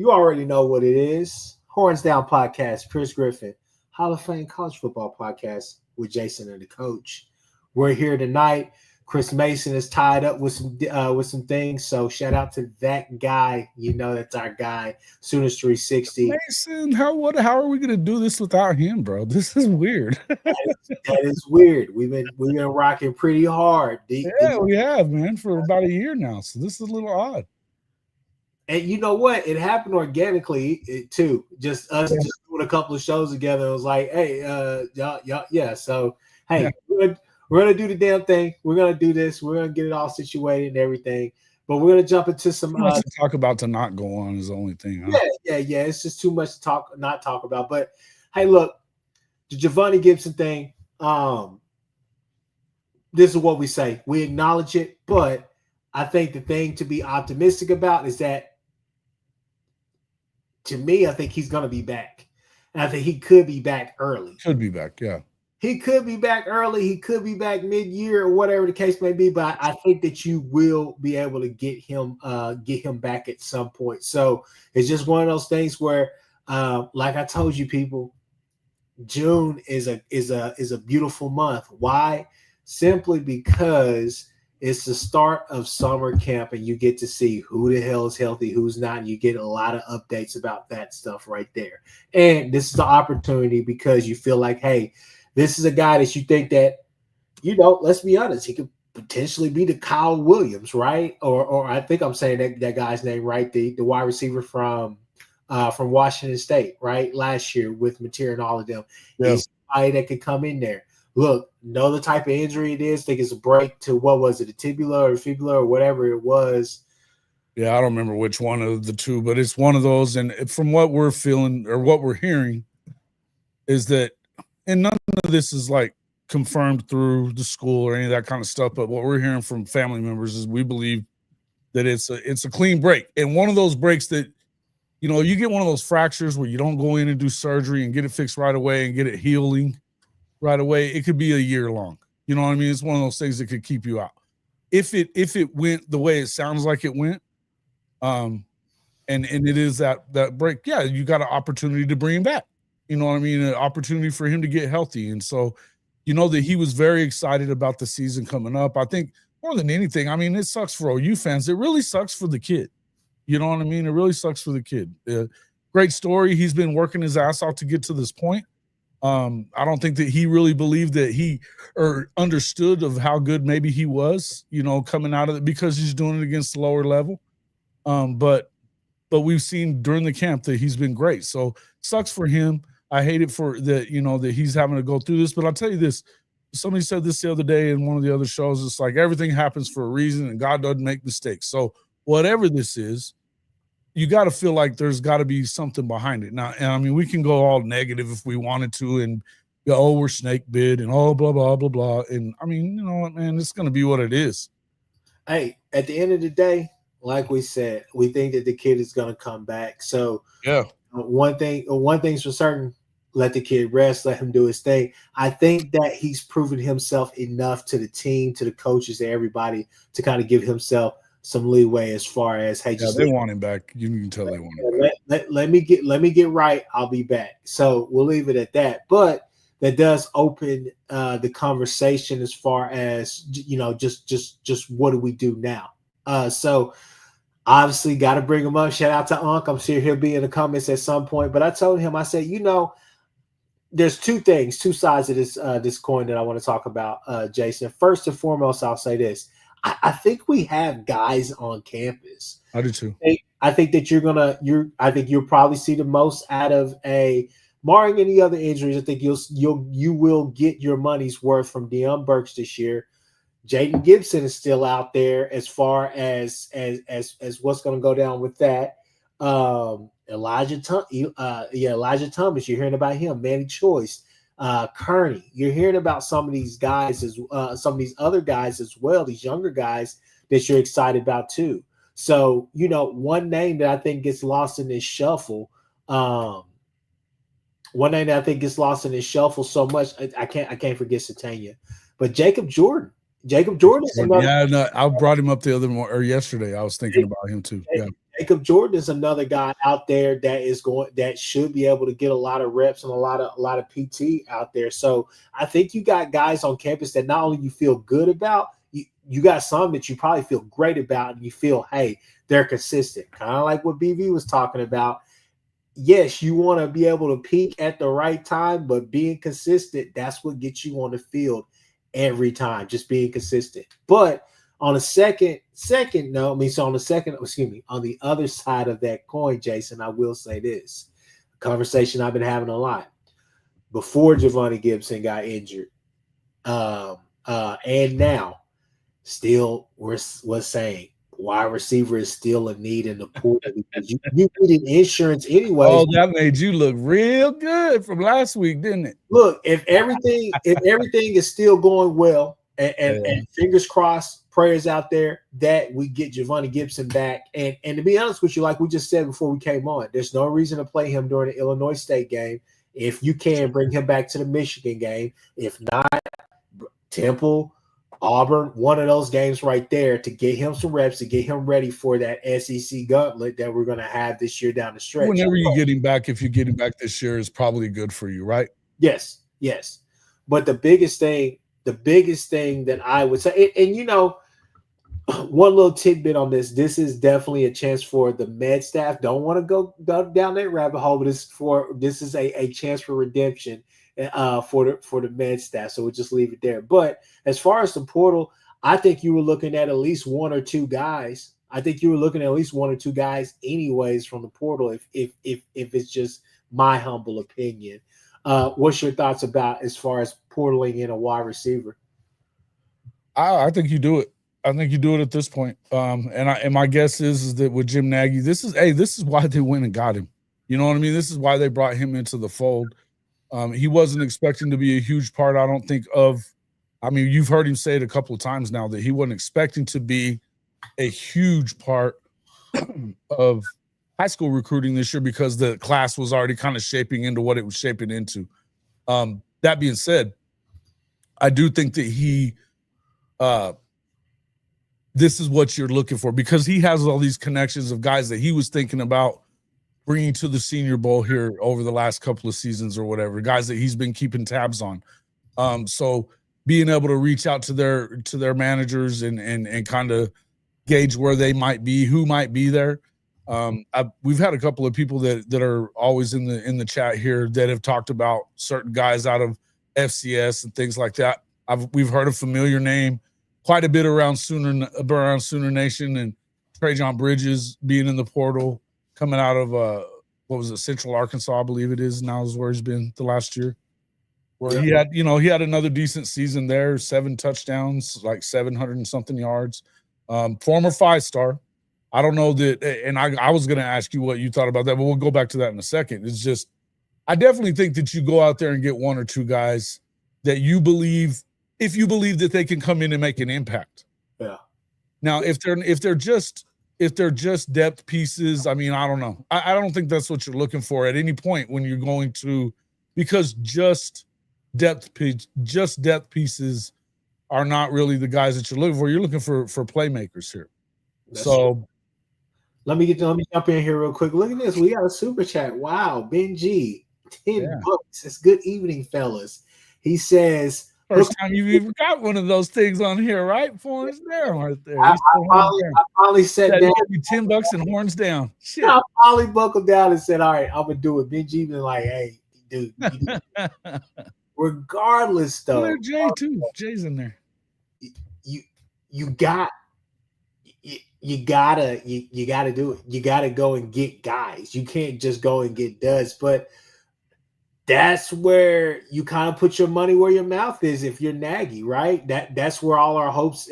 You already know what it is. Horns Down Podcast, Kchris Griffin, Hall of Fame College Football Podcast with Jason and the coach. We're here tonight. Chris Mason is tied up with some things, so shout out to that guy. You know that's our guy, Sooners 360. Mason, how are we gonna do this without him, bro? This is weird. that is weird. We've been rocking pretty hard. We have, man, for about a year now. So this is a little odd. And you know what? It happened organically too. Just us just doing a couple of shows together. It was like, hey, y'all, yeah. So hey, we're gonna do the damn thing. We're gonna do this. We're gonna get it all situated and everything. But we're gonna jump into some to talk about to not go on is the only thing. Huh? Yeah. It's just too much to not talk about. But hey, look, the Javonnie Gibson thing. This is what we say. We acknowledge it, but I think the thing to be optimistic about is that, to me, I think he's gonna be back, and I think he could be back early. Could be back, yeah. He could be back early. He could be back mid-year or whatever the case may be. But I think that you will be able to get him back at some point. So it's just one of those things where, like I told you, people, June is a beautiful month. Why? Simply because it's the start of summer camp, and you get to see who the hell is healthy, who's not. And you get a lot of updates about that stuff right there. And this is the opportunity because you feel like, hey, this is a guy that you think that, let's be honest, he could potentially be the Kyle Williams, right? Or I think I'm saying that guy's name right, the wide receiver from Washington State, right? Last year with Mateer and all of them. Yeah. He's somebody that could come in there. Look, know the type of injury it is. Think it's a break to, what was it, a tibula or fibula or whatever it was. Yeah, I don't remember which one of the two, but it's one of those. And from what we're feeling or what we're hearing is that, and none of this is like confirmed through the school or any of that kind of stuff, but what we're hearing from family members is we believe that it's a clean break. And one of those breaks that, you get one of those fractures where you don't go in and do surgery and get it fixed right away and get it healing right away. It could be a year long. You know what I mean? It's one of those things that could keep you out. If it went the way it sounds like it went, and it is that break, yeah, you got an opportunity to bring him back. You know what I mean? An opportunity for him to get healthy. And so, that he was very excited about the season coming up. I think more than anything, I mean, it sucks for OU fans. It really sucks for the kid. You know what I mean? It really sucks for the kid. Great story. He's been working his ass off to get to this point. I don't think that he really believed that he or understood of how good maybe he was, coming out of it because he's doing it against the lower level. But we've seen during the camp that he's been great. So sucks for him. I hate it for that, that he's having to go through this. But I'll tell you this. Somebody said this the other day in one of the other shows. It's like everything happens for a reason and God doesn't make mistakes. So whatever this is, you got to feel like there's got to be something behind it. Now, and I mean, we can go all negative if we wanted to and go, oh, we're snake bit and blah, blah, blah, blah. And I mean, you know what, man, it's going to be what it is. Hey, at the end of the day, like we said, we think that the kid is going to come back. So yeah, one thing's for certain, let the kid rest, let him do his thing. I think that he's proven himself enough to the team, to the coaches, to everybody to kind of give himself some leeway as far as, hey, they want him back. You can tell they want him back. Let me get right. I'll be back. So we'll leave it at that. But that does open the conversation as far as, just what do we do now? So obviously got to bring him up. Shout out to Unc. I'm sure he'll be in the comments at some point. But I told him, I said, there's two sides of this coin that I want to talk about, Jason. First and foremost, I'll say this. I think we have guys on campus. I do too. I think that I think you'll probably see the most out of barring any other injuries. I think you will get your money's worth from Deion Burks this year. Jaden Gibson is still out there as far as what's going to go down with that. Elijah Thomas, you're hearing about him. Manny Choice, Kearney, you're hearing about some of these guys some of these other guys as well, these younger guys that you're excited about too. So, one name that I think gets lost in this shuffle, so much, I can't forget Satania, but Jacob Jordan. Jacob Jordan. Yeah, no, I brought him up the other yesterday. I was thinking about him too. Yeah. Jacob Jordan is another guy out there that should be able to get a lot of reps and a lot of PT out there. So I think you got guys on campus that not only you feel good about, you got some that you probably feel great about, and you feel, hey, they're consistent. Kind of like what BV was talking about. Yes, you want to be able to peak at the right time, but being consistent, that's what gets you on the field every time, just being consistent. But on a second note, on the other side of that coin, Jason, I will say this. A conversation I've been having a lot before Javonnie Gibson got injured. And now still was saying wide receiver is still a need in the pool because you needed insurance anyway. Oh, that made you look real good from last week, didn't it? Look, if everything is still going well, and fingers crossed, prayers out there that we get Javonnie Gibson back. And to be honest with you, like we just said before we came on, there's no reason to play him during the Illinois State game. If you can, bring him back to the Michigan game. If not, Temple, Auburn, one of those games right there to get him some reps, to get him ready for that SEC gauntlet that we're going to have this year down the stretch. Whenever you get him back, if you get him back this year, is probably good for you, right? Yes. But the biggest thing that I would say, and one little tidbit on this is definitely a chance for the med staff. Don't want to go down that rabbit hole, but this is a chance for redemption for the med staff. So we'll just leave it there. But as far as the portal, I think you were looking at least one or two guys. Anyways from the portal, if it's just my humble opinion. What's your thoughts about as far as portaling in a wide receiver? I think you do it. I think you do it at this point. And my guess is that with Jim Nagy, this is why they went and got him. You know what I mean? This is why they brought him into the fold. He wasn't expecting to be a huge part, I don't think, you've heard him say it a couple of times now that he wasn't expecting to be a huge part of high school recruiting this year because the class was already kind of shaping into what it was shaping into. That being said, I do think that he this is what you're looking for because he has all these connections of guys that he was thinking about bringing to the Senior Bowl here over the last couple of seasons or whatever, guys that he's been keeping tabs on. So being able to reach out to their managers and kind of gauge where they might be, who might be there. We've had a couple of people that are always in the chat here that have talked about certain guys out of FCS and things like that. We've heard a familiar name quite a bit around Sooner Nation and Trejan Bridges being in the portal, coming out of Central Arkansas, I believe it is now, is where he's been the last year. Where he had another decent season there, 7 touchdowns, like 700 and something yards. Former 5-star. I don't know that, and I was going to ask you what you thought about that, but we'll go back to that in a second. It's just, I definitely think that you go out there and get one or two guys that you believe, if you believe that they can come in and make an impact. Yeah. Now, if they're just depth pieces, I don't know. I don't think that's what you're looking for at any point when you're going to, because just depth pieces are not really the guys that you're looking for. You're looking for playmakers here. That's true. Let me jump in here real quick. Look at this. We got a super chat. Wow, Ben G, $10. It's good evening, fellas. He says, first time you've even got one of those things on here, right? Horns down right there. I finally sat down. $10 and horns down. Shit. I finally buckled down and said, all right, I'm gonna do it. Ben G been like, hey, dude. Regardless, though. There's Jay too. Jay's in there. You gotta do it. You gotta go and get guys. You can't just go and get duds. But that's where you kind of put your money where your mouth is if you're Nagy, right? That's where all our hopes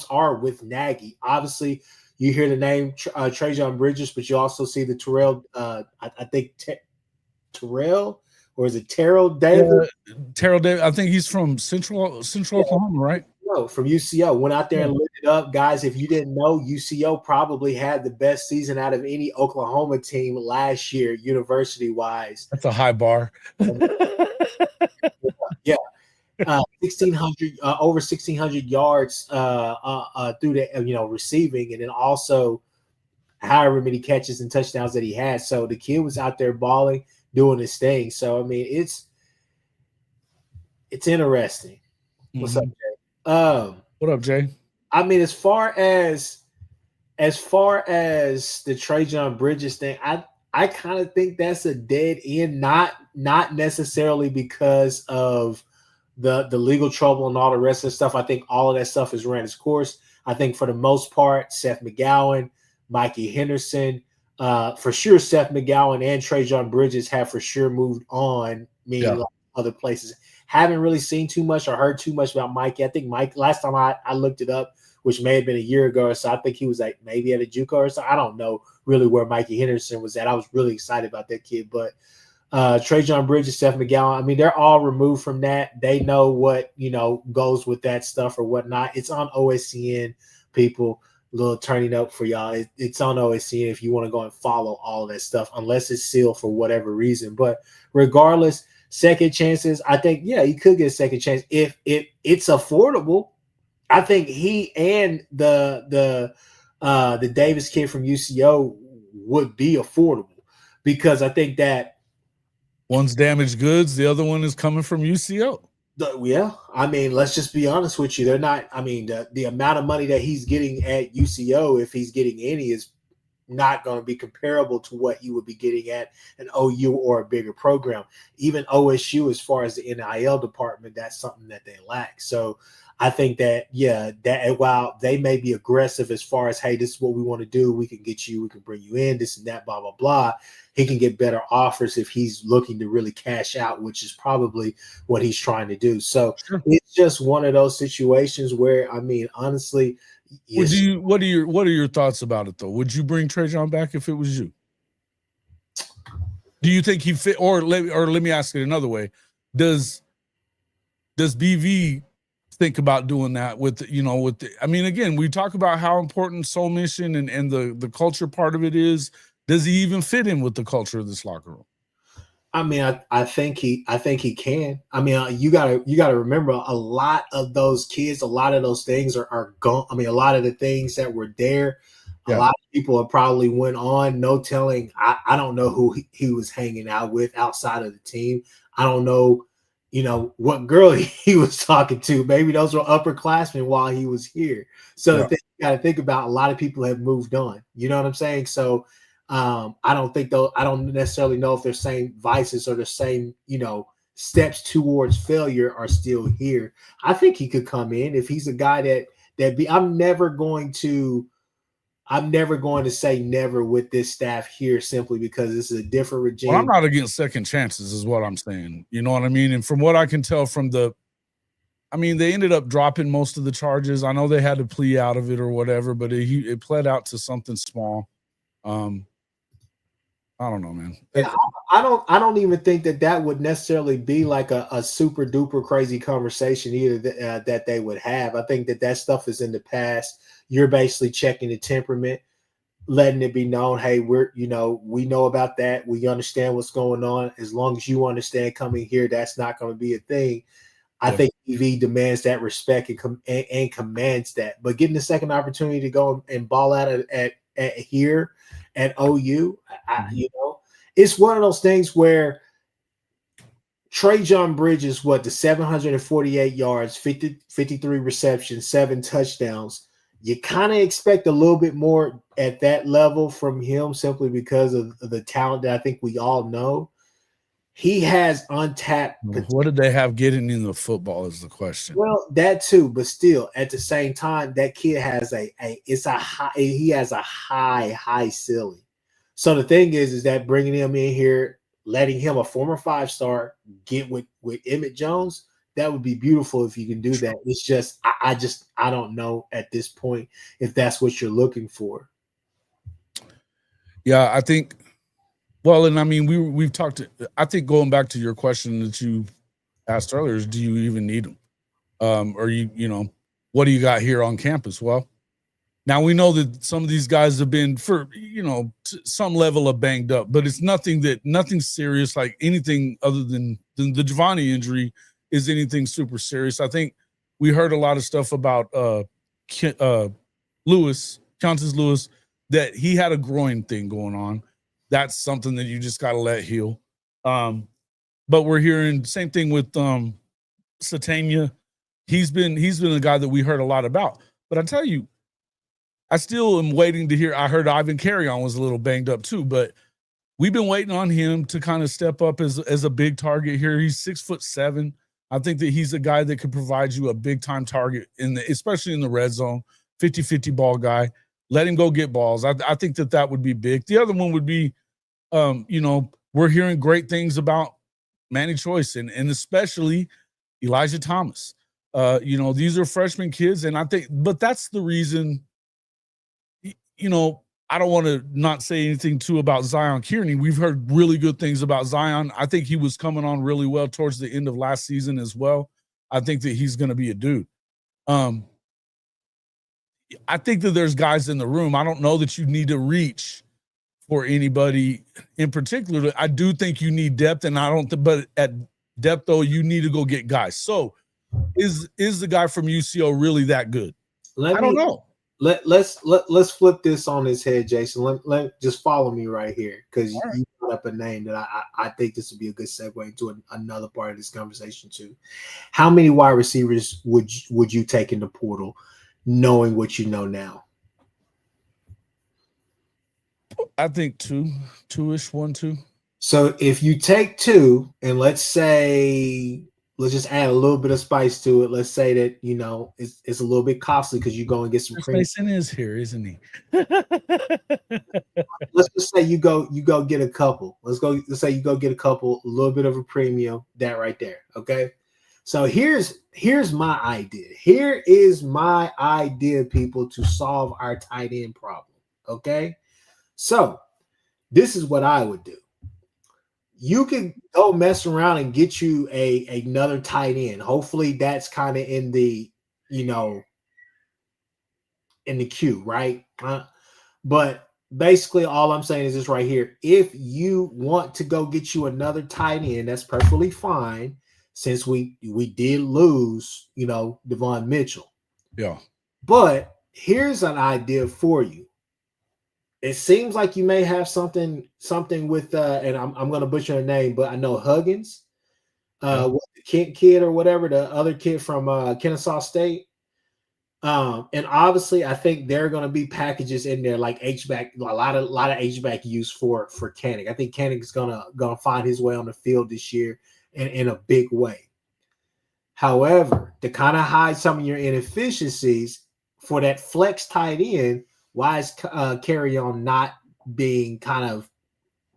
are with Nagy. Obviously, you hear the name Trejan Bridges, but you also see the Terrell. I think Terrell, or is it Terrell Davis? Terrell Davis. I think he's from Central Oklahoma, right? No, from UCO. Went out there and looked it up, guys. If you didn't know, UCO probably had the best season out of any Oklahoma team last year, university-wise. That's a high bar. Yeah, 1,600 over 1,600 yards through the receiving, and then also however many catches and touchdowns that he had. So the kid was out there balling, doing his thing. So I mean, it's interesting. What's up, Jay? What up, Jay? I mean, as far as the Trejan Bridges thing, I kind of think that's a dead end, not necessarily because of the legal trouble and all the rest of the stuff. I think all of that stuff has ran its course. I think for the most part, Seth McGowan, Mikey Henderson, for sure, Seth McGowan and Trejan Bridges have for sure moved on, meaning like other places. Haven't really seen too much or heard too much about Mikey. I think Mike, last time I looked it up, which may have been a year ago or so, I think he was like maybe at a JUCO or so. I don't know really where Mikey Henderson was at. I was really excited about that kid. But Trejan Bridges, Seth McGowan, I mean, they're all removed from that. They know what, goes with that stuff or whatnot. It's on OSCN, people. A little turning up for y'all. It's on OSCN if you want to go and follow all of that stuff, unless it's sealed for whatever reason. But regardless, second chances, I think, yeah, he could get a second chance if it's affordable. I think he and the Davis kid from UCO would be affordable, because I think that one's damaged goods, the other one is coming from UCO. Yeah, I mean, let's just be honest with you. They're not. I mean, the amount of money that he's getting at UCO, if he's getting any, is not going to be comparable to what he would be getting at an OU or a bigger program. Even OSU, as far as the NIL department, that's something that they lack. So I think that, that while they may be aggressive as far as, hey, this is what we want to do, we can get you, we can bring you in, this and that, blah, blah, blah. He can get better offers if he's looking to really cash out, which is probably what he's trying to do. So It's just one of those situations where, I mean, honestly, what are your thoughts about it though? Would you bring Trejan back if it was you? Do you think he fit, or let me ask it another way? Does BV think about doing that with I mean, again, we talk about how important soul mission and the culture part of it is. Does he even fit in with the culture of this locker room? I mean, I think he can. I mean, you gotta remember, a lot of those kids, a lot of those things are gone. I mean, a lot of the things that were there, a lot of people have probably went on. No telling. I don't know who he was hanging out with outside of the team. I don't know, what girl he was talking to. Maybe those were upperclassmen while he was here. So the thing you got to think about, a lot of people have moved on. You know what I'm saying? So I don't necessarily know if their same vices or the same, steps towards failure are still here. I think he could come in if he's a guy I'm never going to say never with this staff here, simply because this is a different regime. Well, I'm not against second chances is what I'm saying. You know what I mean? And from what I can tell from they ended up dropping most of the charges. I know they had to plea out of it or whatever, but it pled out to something small. I don't know, man. Yeah, I don't even think that would necessarily be like a super duper crazy conversation either that they would have. I think that stuff is in the past. You're basically checking the temperament, letting it be known, hey, we know about that. We understand what's going on. As long as you understand coming here, that's not going to be a thing. I think EV demands that respect and commands that. But getting the second opportunity to go and ball out at here at OU, it's one of those things where Trejan Bridges, the 748 yards, 53 receptions, 7 touchdowns. You kind of expect a little bit more at that level from him, simply because of the talent that I think we all know. He has untapped potential. What did they have getting in the football is the question. Well, that too, but still, at the same time, that kid has a high ceiling. So the thing is that bringing him in here, letting him, a former 5-star, get with Emmett Jones, that would be beautiful if you can do that. It's just I don't know at this point if that's what you're looking for. Yeah, I think. Well, and I mean, we've talked. I think going back to your question that you asked earlier is, do you even need them? Or what do you got here on campus? Well, now we know that some of these guys have been for some level of banged up, but it's nothing serious, like anything other than the Javonnie injury is anything super serious. I think we heard a lot of stuff about Countess Lewis that he had a groin thing going on. That's something that you just got to let heal. But we're hearing same thing with Satania. He's been a guy that we heard a lot about. But I tell you, I still am waiting to hear. I heard Ivan Carrion was a little banged up too, but we've been waiting on him to kind of step up as a big target here. He's 6'7". I think that he's a guy that could provide you a big time target especially in the red zone, 50-50 ball guy. Let him go get balls. I think that would be big. The other one would be, we're hearing great things about Manny Choice and especially Elijah Thomas. These are freshman kids, and I think, but that's the reason, I don't want to not say anything too about Zion Kearney. We've heard really good things about Zion. I think he was coming on really well towards the end of last season as well. I think that he's going to be a dude. I think that there's guys in the room. I don't know that you need to reach for anybody in particular. I do think you need depth, and but at depth though, you need to go get guys. So is the guy from UCO really that good? I don't know. Let's flip this on his head, Jason. Let just follow me right here, because you brought up a name that I think this would be a good segue into another part of this conversation too. How many wide receivers would you take in the portal, knowing what you know now? I think two-ish, 1, 2. So if you take 2, and let's just add a little bit of spice to it. Let's say that, it's a little bit costly because you go and get some cream. Mason is here, isn't he? Let's just say you go get a couple. Let's say you go get a couple, a little bit of a premium, that right there. Okay. So here's my idea. Here is my idea, people, to solve our tight end problem. Okay. So this is what I would do. You can go mess around and get you another tight end. Hopefully that's kind of in the, in the queue, right? But basically all I'm saying is this right here. If you want to go get you another tight end, that's perfectly fine, since we did lose, Devon Mitchell. Yeah. But here's an idea for you. It seems like you may have something with and I'm going to butcher her name, but I know Huggins, the Kent kid or whatever, the other kid from Kennesaw State. And obviously I think there are going to be packages in there like H-back, a lot of H-back use for Koenig. I think Koenig is gonna find his way on the field this year in a big way. However, to kind of hide some of your inefficiencies for that flex tight end, why is Carrion not being kind of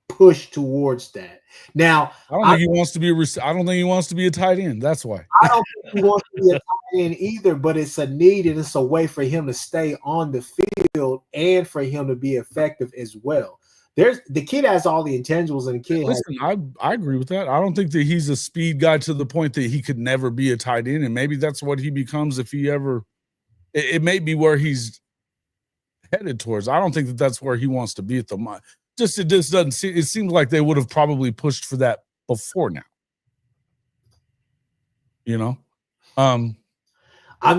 pushed towards that? Now, I don't think he wants to be I don't think he wants to be a tight end. That's why. I don't think he wants to be a tight end either, but it's a need and it's a way for him to stay on the field and for him to be effective as well. The kid has all the intangibles, and the kid I agree with that. I don't think that he's a speed guy to the point that he could never be a tight end, and maybe that's what he becomes if he ever. It may be where he's headed towards. I don't think that that's where he wants to be at the moment. It just doesn't seem. It seems like they would have probably pushed for that before now. I'm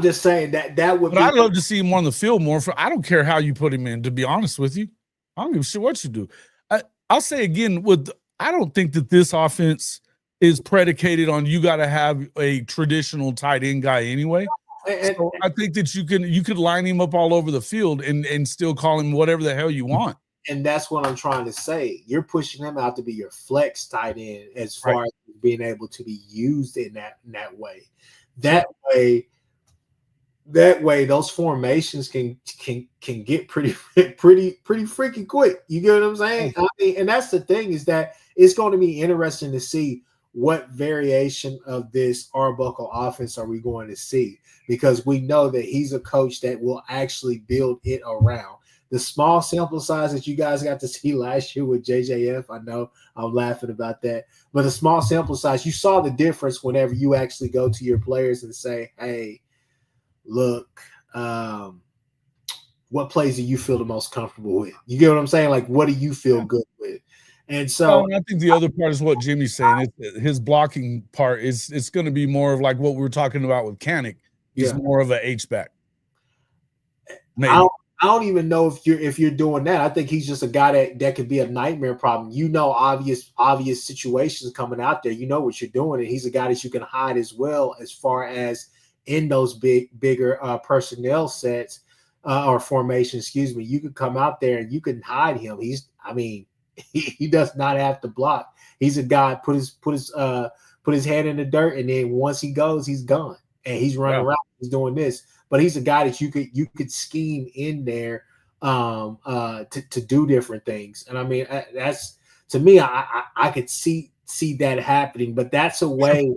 just saying that would. But I'd love to see him on the field more. I don't care how you put him in. To be honest with you, I don't give a shit what you do. I'll say again, I don't think that this offense is predicated on you got to have a traditional tight end guy anyway. So I think that you could line him up all over the field and still call him whatever the hell you want. And that's what I'm trying to say. You're pushing him out to be your flex tight end as far as being able to be used in that way. That way, those formations can get pretty freaking quick. You get what I'm saying? I mean, and that's the thing, is that it's going to be interesting to see what variation of this Arbuckle offense are we going to see, because we know that he's a coach that will actually build it around. The small sample size that you guys got to see last year with JJF, I know I'm laughing about that, but the small sample size, you saw the difference whenever you actually go to your players and say, hey, look, what plays do you feel the most comfortable with? You get what I'm saying? Like, what do you feel good with? And so I think the other part is what Jimmy's saying. His blocking part it's going to be more of like what we were talking about with Koenig. He's more of an H-back. I don't even know if you're doing that. I think he's just a guy that could be a nightmare problem. Obvious situations coming out there. You know what you're doing, and he's a guy that you can hide as well as far as in those bigger personnel sets or formations. Excuse me. You could come out there and you can hide him. He does not have to block. He's a guy put his head in the dirt, and then once he goes, he's gone, and he's running around. He's doing this. But he's a guy that you could scheme in there to do different things. And I mean, that's, to me, I could see that happening. But that's a way,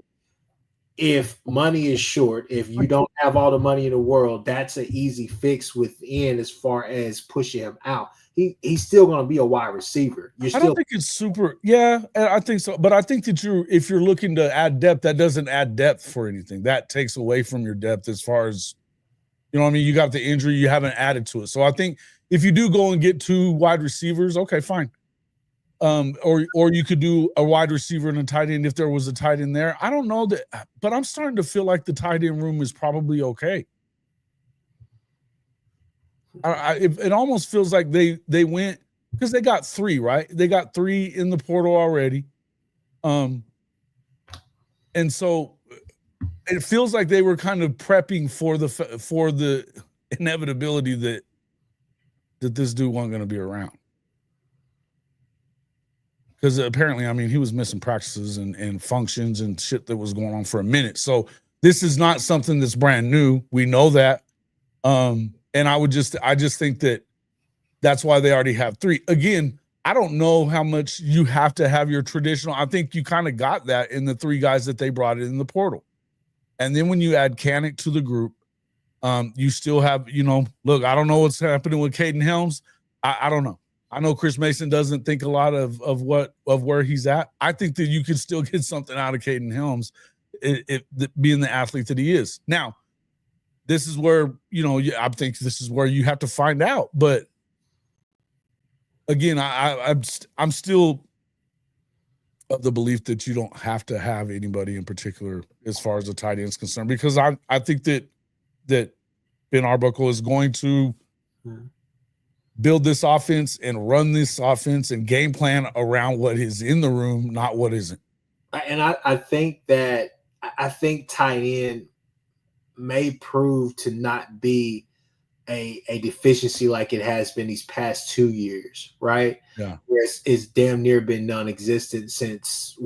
if money is short, if you don't have all the money in the world, that's an easy fix within as far as pushing him out. He's still going to be a wide receiver. I don't think it's super. Yeah, I think so. But I think that if you're looking to add depth, that doesn't add depth for anything. That takes away from your depth as far as, you know what I mean? You got the injury, you haven't added to it. So I think if you do go and get 2 wide receivers, okay, fine. Or you could do a wide receiver and a tight end if there was a tight end there. I don't know that, but I'm starting to feel like the tight end room is probably okay. It almost feels like they went, because they got 3, right? They got 3 in the portal already. And so it feels like they were kind of prepping for the inevitability that this dude wasn't going to be around. Because apparently, I mean, he was missing practices and functions and shit that was going on for a minute. So this is not something that's brand new. We know that. And I just think that's why they already have 3. Again, I don't know how much you have to have your traditional. I think you kind of got that in the 3 guys that they brought in the portal. And then when you add Kanak to the group, you still have, look, I don't know what's happening with Caden Helms. I don't know. I know Chris Mason doesn't think a lot of where he's at. I think that you could still get something out of Caden Helms, being the athlete that he is. Now, this is where, I think this is where you have to find out. But again, I'm still of the belief that you don't have to have anybody in particular as far as the tight end is concerned, because I think that Ben Arbuckle is going to build this offense and run this offense and game plan around what is in the room, not what isn't. And I think tight end may prove to not be a deficiency like it has been these past 2 years, right? Yeah. Where it's damn near been non-existent since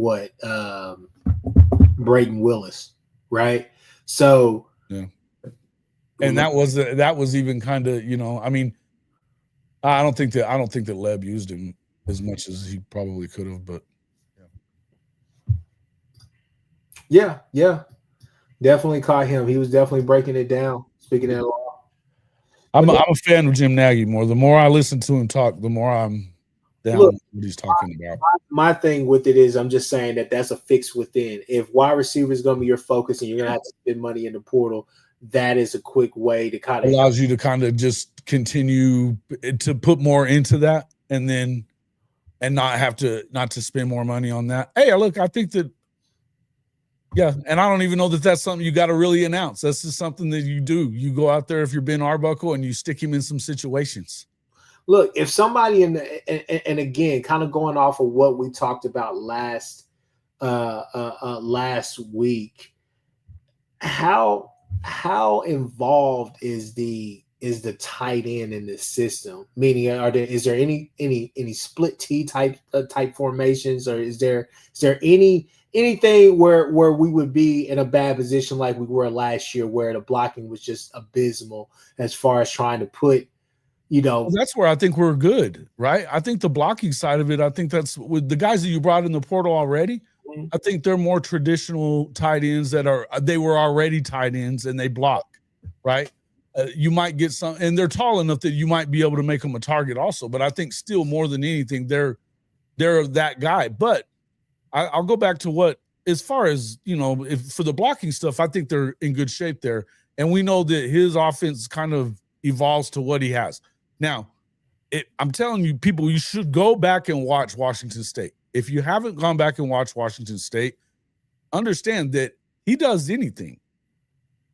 Braden Willis, right? So yeah. And that was even kind of, I mean, I don't think that Leb used him as much as he probably could have, but yeah, definitely caught him. He was definitely breaking it down. Speaking of, I'm a fan of Jim Nagy more. The more I listen to him talk, the more I'm down with what he's talking about. My thing with it is, I'm just saying that's a fix within. If wide receiver is going to be your focus and you're going to have to spend money in the portal, that is a quick way to kind of allows you to kind of just continue to put more into that, and not to spend more money on that. Hey, look, I think that. Yeah, and I don't even know that that's something you got to really announce. That's just something that you do. You go out there if you're Ben Arbuckle and you stick him in some situations. Look, if somebody and again, kind of going off of what we talked about last week, how involved is the tight end in this system? Meaning, is there any split T type formations, or is there anything where we would be in a bad position like we were last year, where the blocking was just abysmal as far as trying to put, well, that's where I think we're good, right? I think the blocking side of it, I think that's with the guys that you brought in the portal already. Mm-hmm. I think they're more traditional tight ends they were already tight ends and they block, right? You might get some, and they're tall enough that you might be able to make them a target also. But I think still more than anything, they're that guy. But I'll go back to what, as far as, if for the blocking stuff, I think they're in good shape there. And we know that his offense kind of evolves to what he has. Now, I'm telling you, people, you should go back and watch Washington State. If you haven't gone back and watched Washington State, understand that he does anything.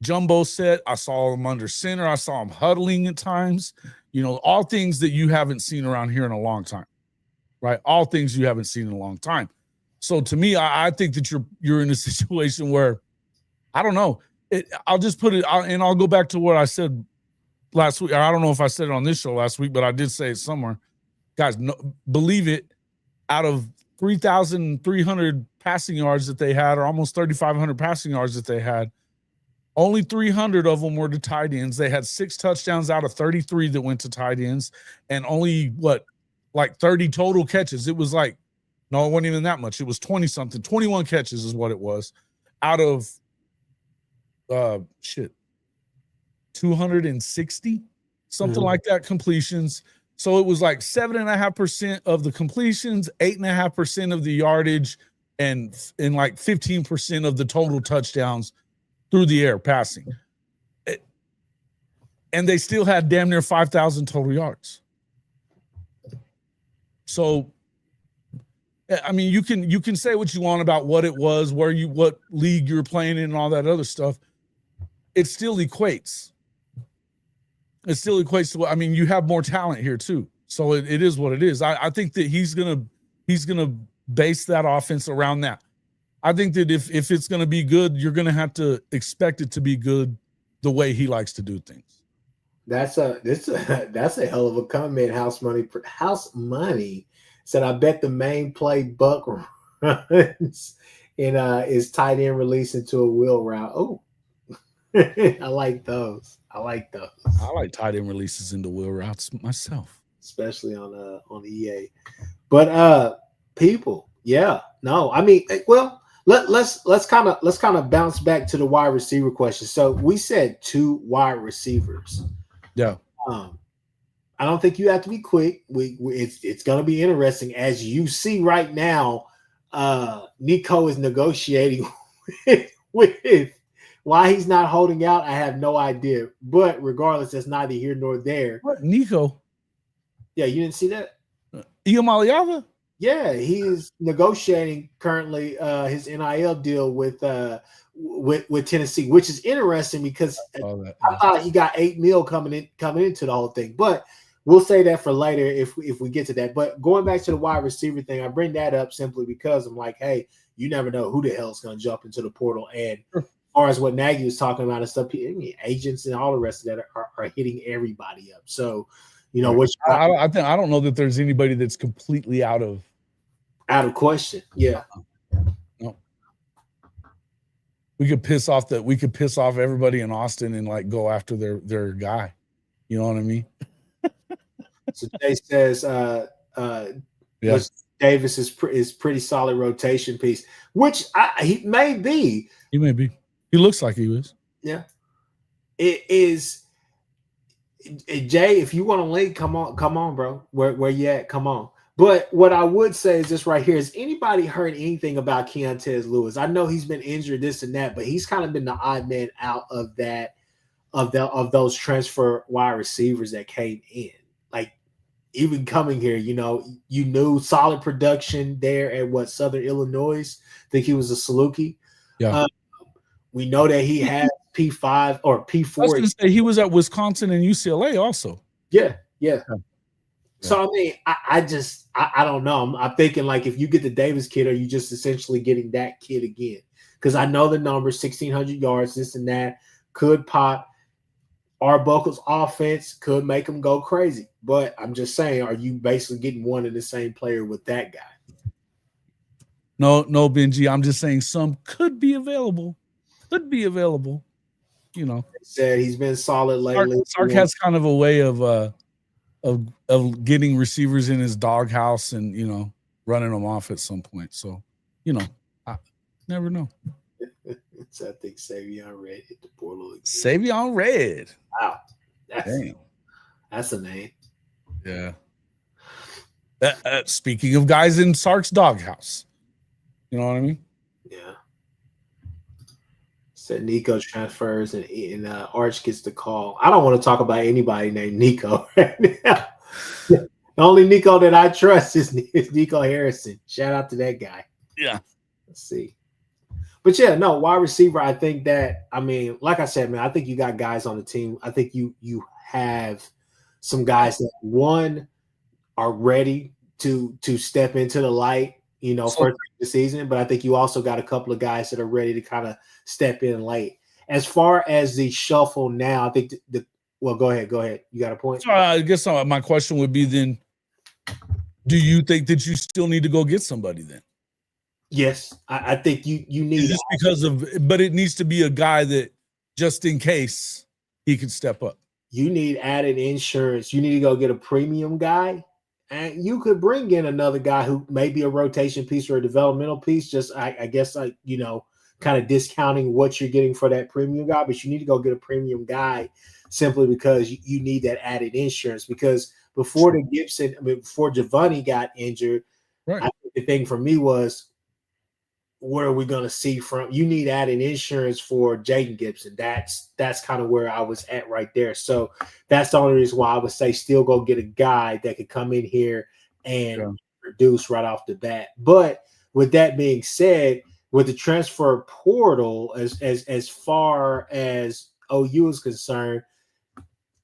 Jumbo set, I saw him under center. I saw him huddling at times. all things that you haven't seen around here in a long time, right? All things you haven't seen in a long time. So to me, I think that you're in a situation where, I don't know. I'll just put it, and I'll go back to what I said last week. I don't know if I said it on this show last week, but I did say it somewhere. Guys, believe it, out of 3,300 passing yards that they had, or almost 3,500 passing yards that they had, only 300 of them were to tight ends. They had 6 touchdowns out of 33 that went to tight ends, and only, 30 total catches. It was no, it wasn't even that much. It was 20-something. 21 catches is what it was out of 260, something like that, completions. So it was 7.5% of the completions, 8.5% of the yardage, and 15% of the total touchdowns through the air passing. And they still had damn near 5,000 total yards. So, I mean, you can say what you want about what it was, what league you're playing in, and all that other stuff. It still equates. It still equates to, I mean, you have more talent here too. So it is what it is. I think that he's gonna base that offense around that. I think that if it's gonna be good, you're gonna have to expect it to be good the way he likes to do things. That's a hell of a comment. House money said, I bet the main play Buck runs and is tight end release into a wheel route. Oh, I like those. I like tight end releases into wheel routes myself, especially on EA. But people, yeah, no, I mean, well, let's kind of bounce back to the wide receiver question. So we said 2 wide receivers. Yeah. I don't think you have to be quick. It's going to be interesting. As you see right now, Nico is negotiating with why he's not holding out. I have no idea. But regardless, that's neither here nor there. What, Nico? Yeah, you didn't see that? Iamaliava? Yeah, he is negotiating currently his NIL deal with Tennessee, which is interesting because I thought he got $8 million coming into the whole thing. But we'll say that for later if we get to that. But going back to the wide receiver thing, I bring that up simply because I'm like, hey, you never know who the hell is going to jump into the portal. And as far as what Nagy was talking about and stuff, I mean, agents and all the rest of that are hitting everybody up. So, I don't know that there's anybody that's completely out of question. Yeah. No. We could piss off everybody in Austin and go after their guy. You know what I mean? So Jay says Davis is pretty solid rotation piece, which he may be. He may be. He looks like he was. Yeah. It is. Jay, if you want to link, come on, bro. Where you at? Come on. But what I would say is this right here: has anybody heard anything about Keontez Lewis? I know he's been injured, this and that, but he's kind of been the odd man out of that, of those transfer wide receivers that came in. Even coming here, you knew solid production there at Southern Illinois. I think he was a Saluki. Yeah. We know that he had P5 or P4. I was going to say he was at Wisconsin and UCLA also. Yeah. So, I mean, I don't know. I'm thinking if you get the Davis kid, are you just essentially getting that kid again? Because I know the numbers, 1,600 yards, this and that, could pop. Arbuckle's offense could make him go crazy. But I'm just saying, are you basically getting one and the same player with that guy? No, Benji. I'm just saying some could be available. Said he's been solid lately. Sark has kind of a way of getting receivers in his doghouse and running them off at some point. So I never know. I think Savion Red hit the portal again. Savion Red. Wow. Damn. That's a name. Yeah. Speaking of guys in Sark's doghouse, you know what I mean? Yeah. Said Nico transfers and Arch gets the call. I don't want to talk about anybody named Nico right now. The only Nico that I trust is Nico Harrison. Shout out to that guy. Yeah. Let's see. But yeah, no, wide receiver, I think that, I mean, like I said, man, I think you got guys on the team. I think you have some guys that one are ready to step into the light, first of the season. But I think you also got a couple of guys that are ready to kind of step in late. As far as the shuffle now, I think well, go ahead. You got a point? So I guess my question would be then, do you think that you still need to go get somebody then? Yes, I think you need just because but it needs to be a guy that just in case he could step up. You need added insurance. You need to go get a premium guy, and you could bring in another guy who may be a rotation piece or a developmental piece. Just I guess kind of discounting what you're getting for that premium guy, but you need to go get a premium guy simply because you need that added insurance. Because before before Javonnie got injured, right. I think the thing for me was, what are we going to see from you? Need added insurance for Javonnie Gibson. That's kind of where I was at right there. So that's the only reason why I would say still go get a guy that could come in here and produce right off the bat. But with that being said, with the transfer portal, as far as OU is concerned,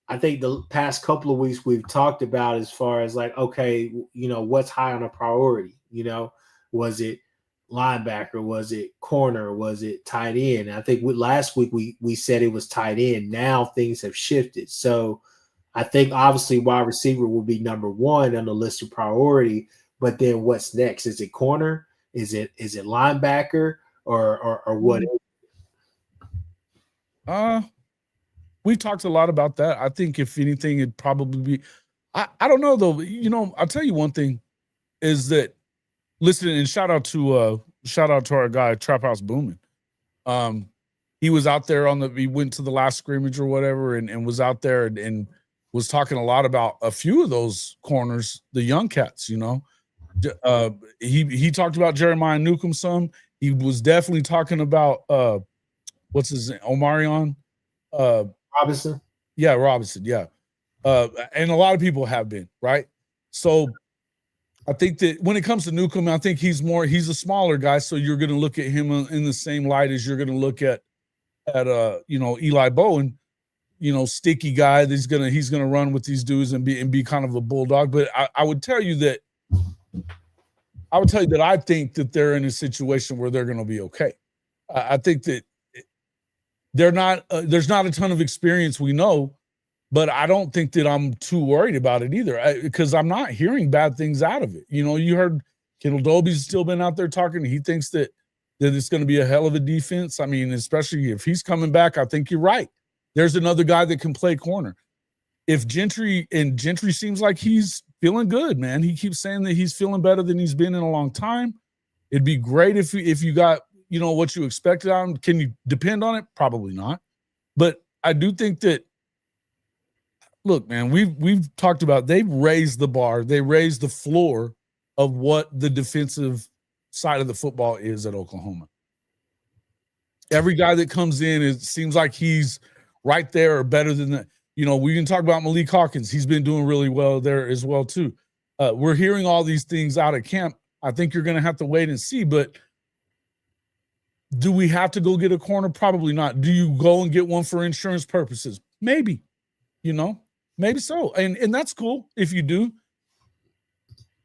I think the past couple of weeks we've talked about as far as like, okay, what's high on a priority? Was it linebacker? Was it corner? Was it tight end? I think last week we said it was tight end. Now things have shifted. So I think obviously wide receiver will be number one on the list of priority. But then what's next? Is it corner? Is it linebacker or what? We talked a lot about that. I think if anything, it'd probably be. I don't know though. I'll tell you one thing is that. Listen, and shout out to our guy Trap House Boomin. He was out there he went to the last scrimmage or whatever, and was out there and was talking a lot about a few of those corners, the young cats. He talked about Jeremiah Newcomb some. He was definitely talking about what's his name, Omarion Robinson. Yeah, Robinson. Yeah, and a lot of people have been right. So. I think that when it comes to Newcomb, I think he's a smaller guy, so you're going to look at him in the same light as you're going to look at Eli Bowen, sticky guy that's he's gonna run with these dudes and be kind of a bulldog. But I would tell you that I think that they're in a situation where they're going to be okay. I think that there's not a ton of experience, we know. But I don't think that I'm too worried about it either, because I'm not hearing bad things out of it. You heard Kittle Dobie's still been out there talking. He thinks that it's going to be a hell of a defense. I mean, especially if he's coming back, I think you're right. There's another guy that can play corner. If Gentry seems like he's feeling good, man. He keeps saying that he's feeling better than he's been in a long time. It'd be great if you got, what you expected out of him. Can you depend on it? Probably not. But I do think that, look, man, we've talked about they've raised the bar, they raised the floor of what the defensive side of the football is at Oklahoma. Every guy that comes in, it seems like he's right there or better than that. We can talk about Malik Hawkins. He's been doing really well there as well, too. We're hearing all these things out of camp. I think you're going to have to wait and see, but do we have to go get a corner? Probably not. Do you go and get one for insurance purposes? Maybe, maybe so. And that's cool if you do.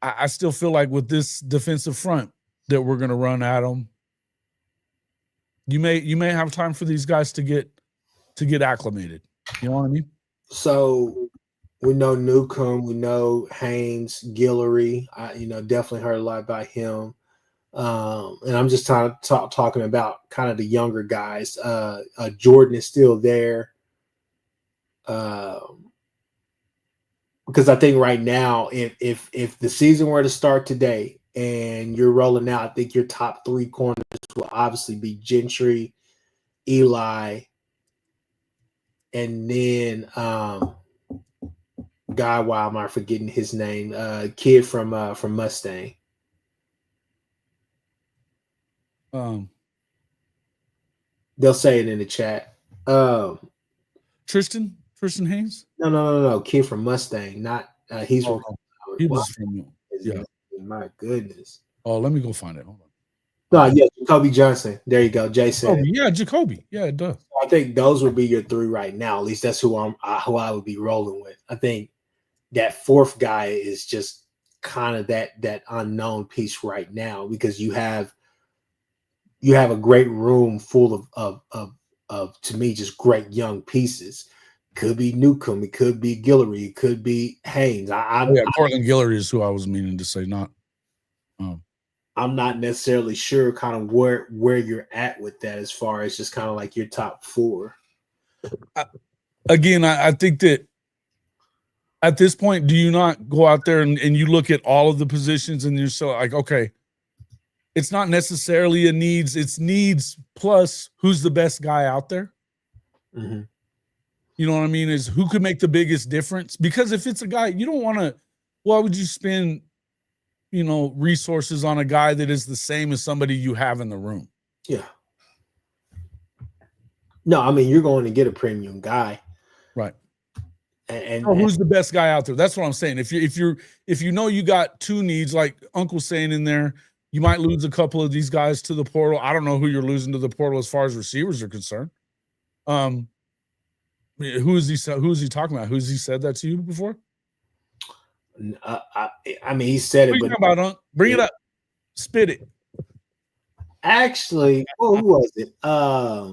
I still feel like with this defensive front that we're going to run at them, you may have time for these guys to get acclimated. You know what I mean? So we know Newcomb, we know Haynes, Guillory. Definitely heard a lot about him. And I'm just talking about kind of the younger guys. Jordan is still there. Because I think right now, if the season were to start today and you're rolling out, I think your top three corners will obviously be Gentry, Eli, and then guy, why am I forgetting his name? Kid from Mustang. They'll say it in the chat. Tristan Haynes? No. Kid from Mustang. Not he's from. He was from. Yeah. My goodness. Oh, let me go find it. Hold on. No, yeah, Jacoby Johnson. There you go, Jason. Oh, yeah, Jacoby. Yeah, it does. I think those would be your three right now. At least that's who I would be rolling with. I think that fourth guy is just kind of that unknown piece right now, because you have a great room full of to me just great young pieces. Could be Newcomb, it could be Guillory, it could be Haynes. Cortland Guillory is who I was meaning to say, not. I'm not necessarily sure kind of where you're at with that, as far as just kind of like your top four. Again, I think that at this point, do you not go out there and you look at all of the positions and you're so like, okay, it's not necessarily a needs, it's needs plus who's the best guy out there. Mm-hmm. You know what I mean? Is who could make the biggest difference? Because if it's a guy, you don't want to, why would you spend, resources on a guy that is the same as somebody you have in the room? Yeah. No, I mean, you're going to get a premium guy. Right. And who's the best guy out there? That's what I'm saying. If you know you got two needs, like Uncle's saying in there, you might lose a couple of these guys to the portal. I don't know who you're losing to the portal as far as receivers are concerned. Who is he talking about? Who's he said that to you before? I mean, he said it, but about, Unc? Bring it up, spit it. Actually, who was it? I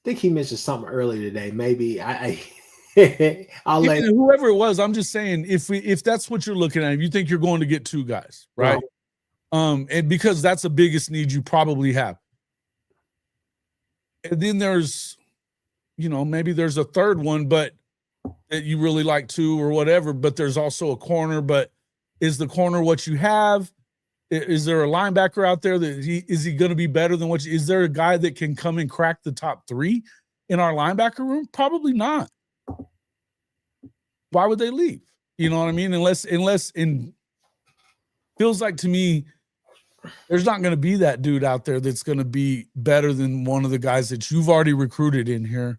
think he mentioned something earlier today. Maybe I'll let whoever it was. I'm just saying, if that's what you're looking at, if you think you're going to get two guys, right? And because that's the biggest need you probably have. And then there's, maybe there's a third one, but that you really like too, or whatever, but there's also a corner. But is the corner what you have? Is there a linebacker out there that is he going to be better than is there a guy that can come and crack the top three in our linebacker room? Probably not. Why would they leave? You know what I mean? Unless feels like to me, there's not going to be that dude out there that's going to be better than one of the guys that you've already recruited in here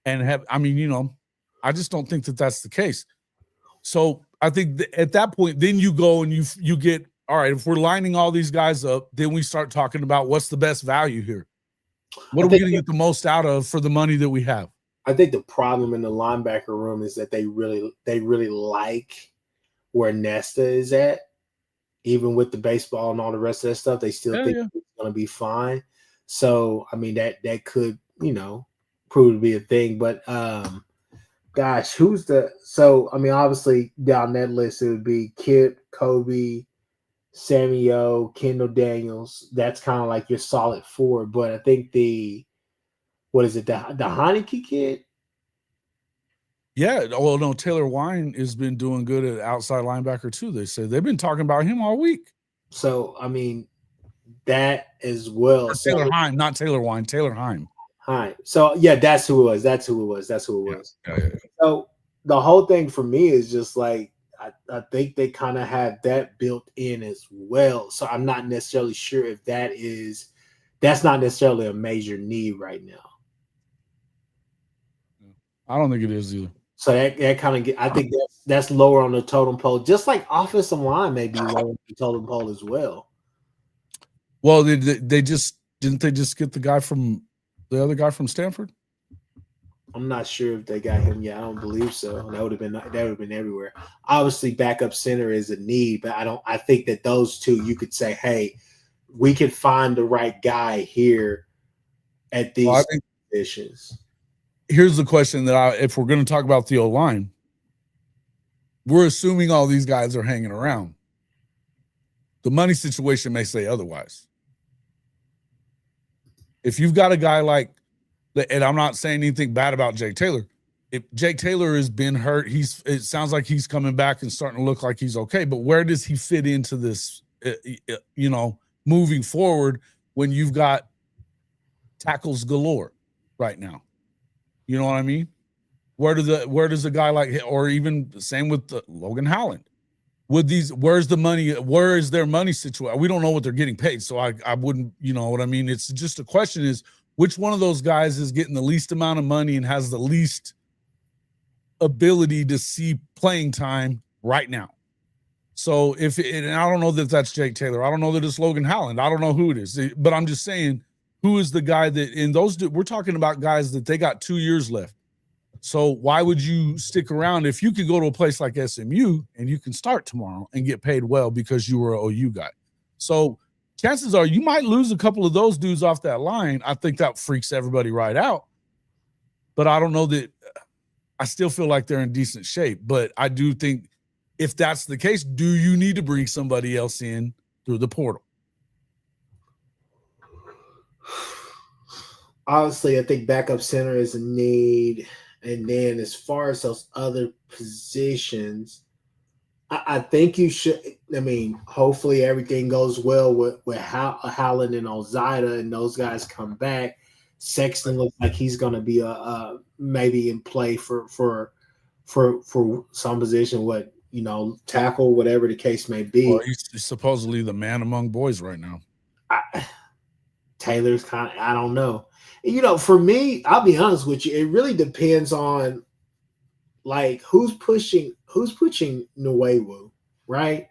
and have. I mean, I just don't think that that's the case. So I think at that point, then you go and you get, all right, if we're lining all these guys up, then we start talking about what's the best value here. What are we going to get the most out of for the money that we have? I think the problem in the linebacker room is that they really like where Nesta is at. Even with the baseball and all the rest of that stuff, they still think it's going to be fine. So, I mean, that could, prove to be a thing. But, gosh, obviously down that list, it would be Kip, Kobe, Samuel, Kendall Daniels. That's kind of like your solid four. But I think the Heineke kid? Yeah, well, no, Taylor Wine has been doing good at outside linebacker too. They say they've been talking about him all week. So, I mean, that as well. Taylor Heim, not Taylor Wine, Taylor Heim. Heim. So, yeah, that's who it was. Yeah. So, the whole thing for me is just like, I think they kind of have that built in as well. So, I'm not necessarily sure if that's not necessarily a major need right now. I don't think it is either. So that kind of I think that's lower on the totem pole, just like offensive line may be lower on the totem pole as well. Well, they just didn't they just get the other guy from Stanford? I'm not sure if they got him yet. I don't believe so. That would have been everywhere. Obviously, backup center is a need, but I think that those two you could say, hey, we could find the right guy here at these positions. Here's the question if we're going to talk about the O-line, we're assuming all these guys are hanging around. The money situation may say otherwise. If you've got a guy like, and I'm not saying anything bad about Jake Taylor. If Jake Taylor has been hurt, it sounds like he's coming back and starting to look like he's okay. But where does he fit into this, moving forward when you've got tackles galore right now? You know what I mean? Where does a guy like, or even the same with Logan Howland? Where's the money? Where is their money situation? We don't know what they're getting paid, so I wouldn't, you know what I mean? It's just a question is which one of those guys is getting the least amount of money and has the least ability to see playing time right now. So and I don't know that that's Jake Taylor. I don't know that it's Logan Howland. I don't know who it is, but I'm just saying, who is the guy that in those, we're talking about guys that they got 2 years left. So why would you stick around if you could go to a place like SMU and you can start tomorrow and get paid well because you were an OU guy? So chances are you might lose a couple of those dudes off that line. I think that freaks everybody right out. But I don't know that I still feel like they're in decent shape. But I do think if that's the case, do you need to bring somebody else in through the portal? Honestly, I think backup center is a need. And then as far as those other positions, I think you should. I mean, hopefully everything goes well with Howland and Ozida and those guys come back. Sexton looks like he's going to be maybe in play for some position. Tackle, whatever the case may be. Well, he's supposedly the man among boys right now. Taylor's kind of, I don't know. For me, I'll be honest with you, it really depends on like who's pushing Nwewu, right?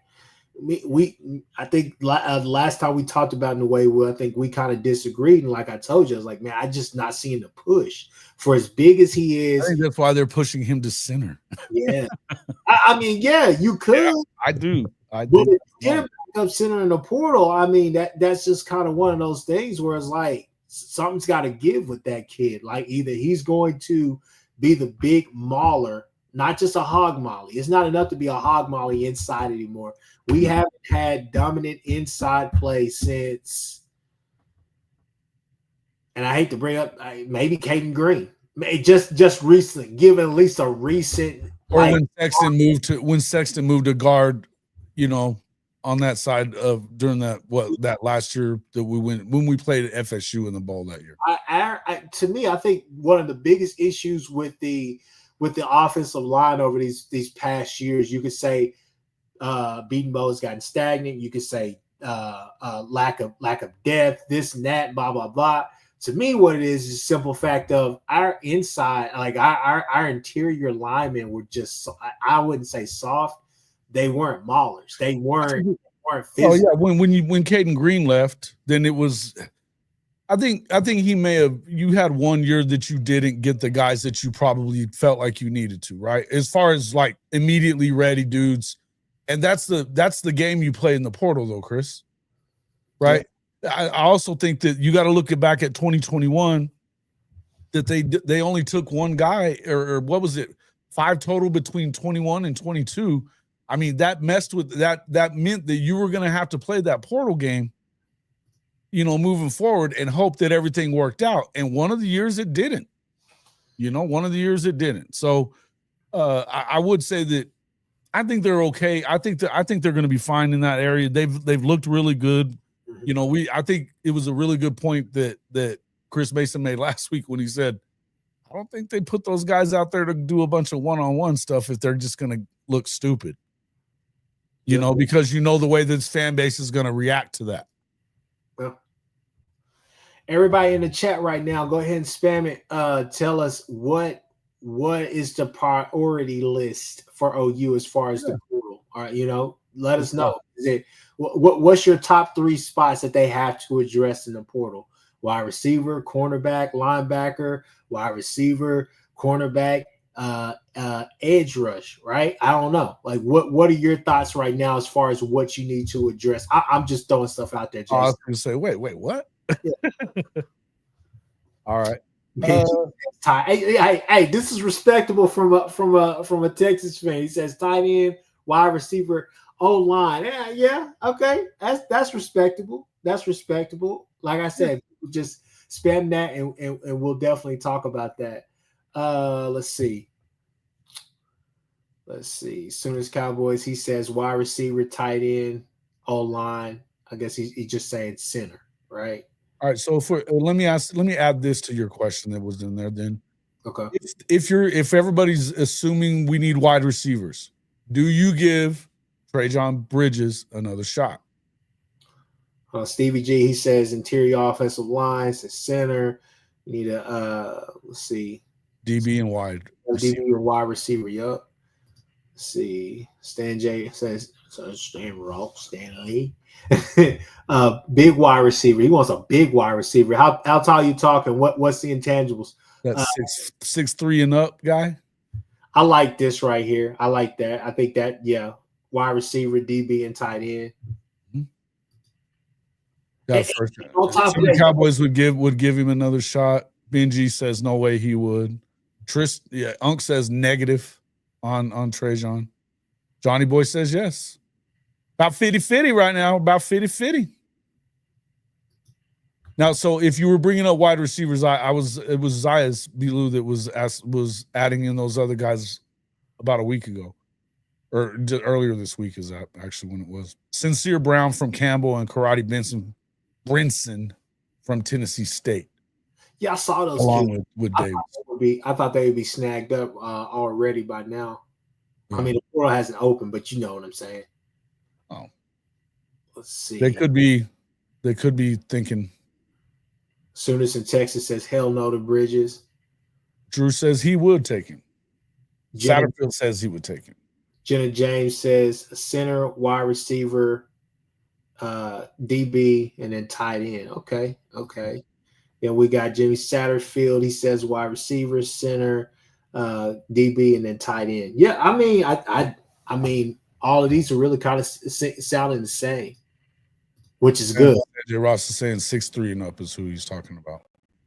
I think last time we talked about Nwewu, I think we kind of disagreed, and like I told you, I was like, man, I just not seeing the push for as big as he is. I think that's why they're pushing him to center. Yeah, I mean, yeah, you could. Yeah, I do. But if you get a backup center in the portal, I mean that's just kind of one of those things where it's like something's got to give with that kid. Like either he's going to be the big mauler, not just a hog molly. It's not enough to be a hog molly inside anymore. We haven't had dominant inside play since, and I hate to bring up maybe Caden Green. Just recently, give at least a recent. Or when Sexton moved to guard, on that side of during that last year that we went when we played at FSU in the bowl that year. To me, I think one of the biggest issues with the offensive line over these past years, you could say Beaton Bowl has gotten stagnant. You could say lack of depth, this and that, blah blah blah. To me, what it is a simple fact of our inside, like our interior linemen were just, I wouldn't say soft. They weren't maulers. They weren't physical. Oh yeah, when Caden Green left, then it was. I think he may have. You had 1 year that you didn't get the guys that you probably felt like you needed to, right? As far as like immediately ready dudes, and that's the game you play in the portal, though, Chris. Right. Yeah. I also think that you got to look back at 2021. That they only took one guy, or what was it? 5 total between 21 and 22. I mean, that messed with that. That meant that you were going to have to play that portal game, moving forward and hope that everything worked out. And one of the years it didn't. So I would say that I think they're okay. I think they're going to be fine in that area. They've looked really good. I think it was a really good point that Chris Mason made last week when he said, I don't think they put those guys out there to do a bunch of one-on-one stuff if they're just going to look stupid. Because the way this fan base is going to react to that. Well, everybody in the chat right now, go ahead and spam it. Tell us what is the priority list for OU as far as the portal. All right, let us know. Is it what's your top 3 spots that they have to address in the portal? Wide receiver, cornerback, linebacker, wide receiver, cornerback, edge rush, right? I don't know. Like, what are your thoughts right now as far as what you need to address? I'm just throwing stuff out there, Jason. I was going to say, wait, what? Yeah. All right. Hey, this is respectable from a Texas fan. He says tight end, wide receiver, O-line. Yeah, okay. That's respectable. That's respectable. Like I said, just spam that and we'll definitely talk about that. Let's see. Sooners Cowboys, he says wide receiver, tight end, O-line. I guess he's just saying center, right? All right. So let me add this to your question that was in there then. Okay. If everybody's assuming we need wide receivers, do you give Trejan Bridges another shot? Stevie G, he says interior offensive line, says center. You need a let's see. DB and wide. DB and wide receiver, yup. Let's see. Stan J says Stanley. Big wide receiver. He wants a big wide receiver. How tall are you talking? What's the intangibles? That 6'3" and up guy. I like this right here. I like that. I think that, yeah, wide receiver, DB, and tight end. Got first. On top Some of that, Cowboys would give him another shot. Benji says no way he would. Unc says negative on Trejan. Johnny Boy says yes. About 50-50 right now. About 50-50. Now, so if you were bringing up wide receivers, it was Zayas Bilou that was adding in those other guys about a week ago, or earlier this week is that actually when it was. Sincere Brown from Campbell and Karate Brinson from Tennessee State. Yeah, I saw those along with Davis. I thought they would be snagged up already by now. Yeah. I mean, the portal hasn't opened, but you know what I'm saying. Oh, let's see. They could be thinking. Sooners in Texas says hell no to Bridges. Drew says he would take him. Satterfield says he would take him. Jenna James says center, wide receiver, DB, and then tight end. Okay. Then we got Jimmy Satterfield. He says wide receiver, center, DB, and then tight end. Yeah, I mean, I mean, all of these are really kind of sounding the same, which is good. J. Ross is saying 6'3" and up is who he's talking about.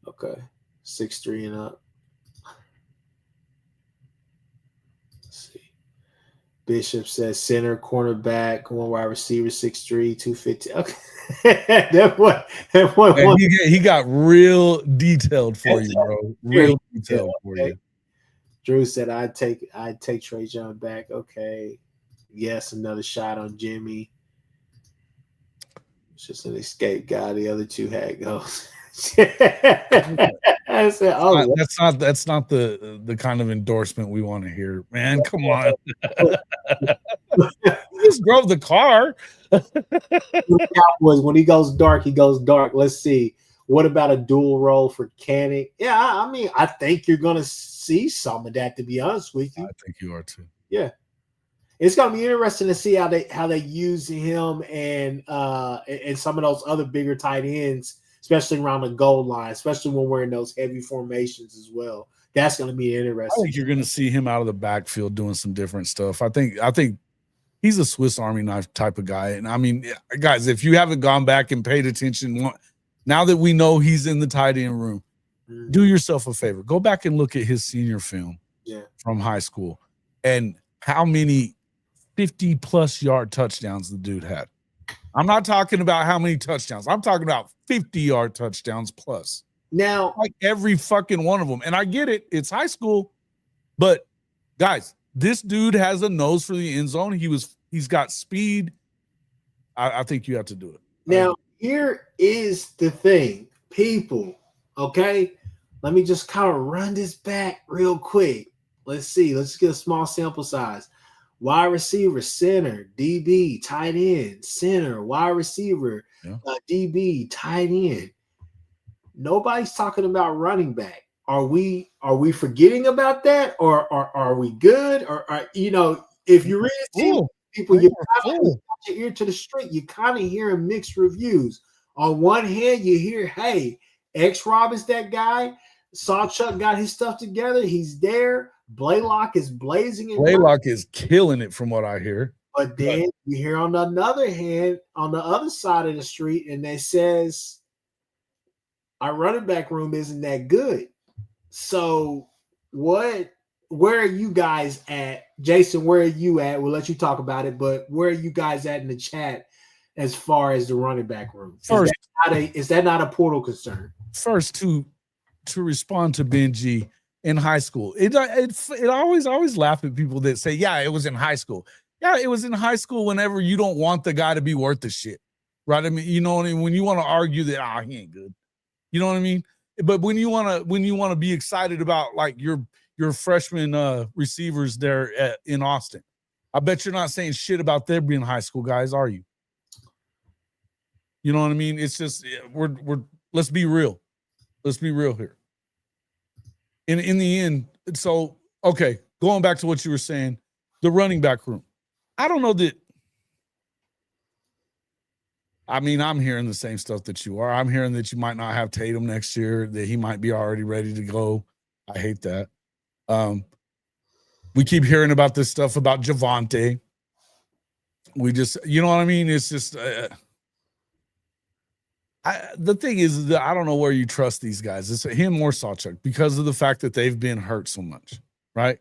Okay, 6'3" and up. Let's see. Bishop says center, cornerback, one wide receiver, 6'3", 250. Okay. that one. He got real detailed for you, bro. Real detailed for you. Drew said, I'd take Trejan back. Okay. Yes, another shot on Jimmy. It's just an escape guy. The other two had goals. I said, oh, that's not the kind of endorsement we want to hear, man. Come on. He just drove the car. Cowboys, when he goes dark, he goes dark. Let's see. What about a dual role for Canning? Yeah, I mean, I think you're gonna see some of that, to be honest with you. I think you are too. Yeah. It's gonna be interesting to see how they use him and some of those other bigger tight ends, especially around the goal line, especially when we're in those heavy formations as well. That's going to be interesting. I think you're going to see him out of the backfield doing some different stuff. I think he's a Swiss Army knife type of guy. And I mean, guys, if you haven't gone back and paid attention, now that we know he's in the tight end room, do yourself a favor. Go back and look at his senior film from high school and how many 50-plus yard touchdowns the dude had. I'm not talking about how many touchdowns. I'm talking about 50-yard touchdowns plus. Now, like every fucking one of them. And I get it. It's high school. But, guys, this dude has a nose for the end zone. He's got speed. I think you have to do it. Now, here is the thing. People, okay? Let me just kind of run this back real quick. Let's see. Let's get a small sample size. Wide receiver, center, DB, tight end, center, wide receiver, DB, tight end. Nobody's talking about running back. Are we forgetting about that, or are we good? Or if you read people, you kind of got your ear to the street. You kind of hearing mixed reviews. On one hand, you hear, "Hey, X-Rob is that guy. Sawchuck got his stuff together. He's there. Blaylock is blazing. Blaylock is killing it, from what I hear." But then you hear on another hand, on the other side of the street, and they says our running back room isn't that good. So where are you guys at? Jason, where are you at? We'll let you talk about it, but where are you guys at in the chat as far as the running back room? Is that not a portal concern? First, to respond to Benji, in high school, it always laugh at people that say, yeah, it was in high school. Yeah, it was in high school whenever you don't want the guy to be worth the shit, right? I mean, you know what I mean? When you want to argue that, he ain't good. You know what I mean? But when you want to be excited about like your freshman receivers there in Austin, I bet you're not saying shit about them being high school guys, are you? You know what I mean? It's just let's be real. Let's be real here. In the end, so okay, going back to what you were saying, the running back room. I don't know that. I mean, I'm hearing the same stuff that you are. I'm hearing that you might not have Tatum next year, that he might be already ready to go. I hate that. We keep hearing about this stuff about Javonte. We just, you know what I mean? It's just, the thing is that I don't know where you trust these guys. It's him or Sawchuk because of the fact that they've been hurt so much, right?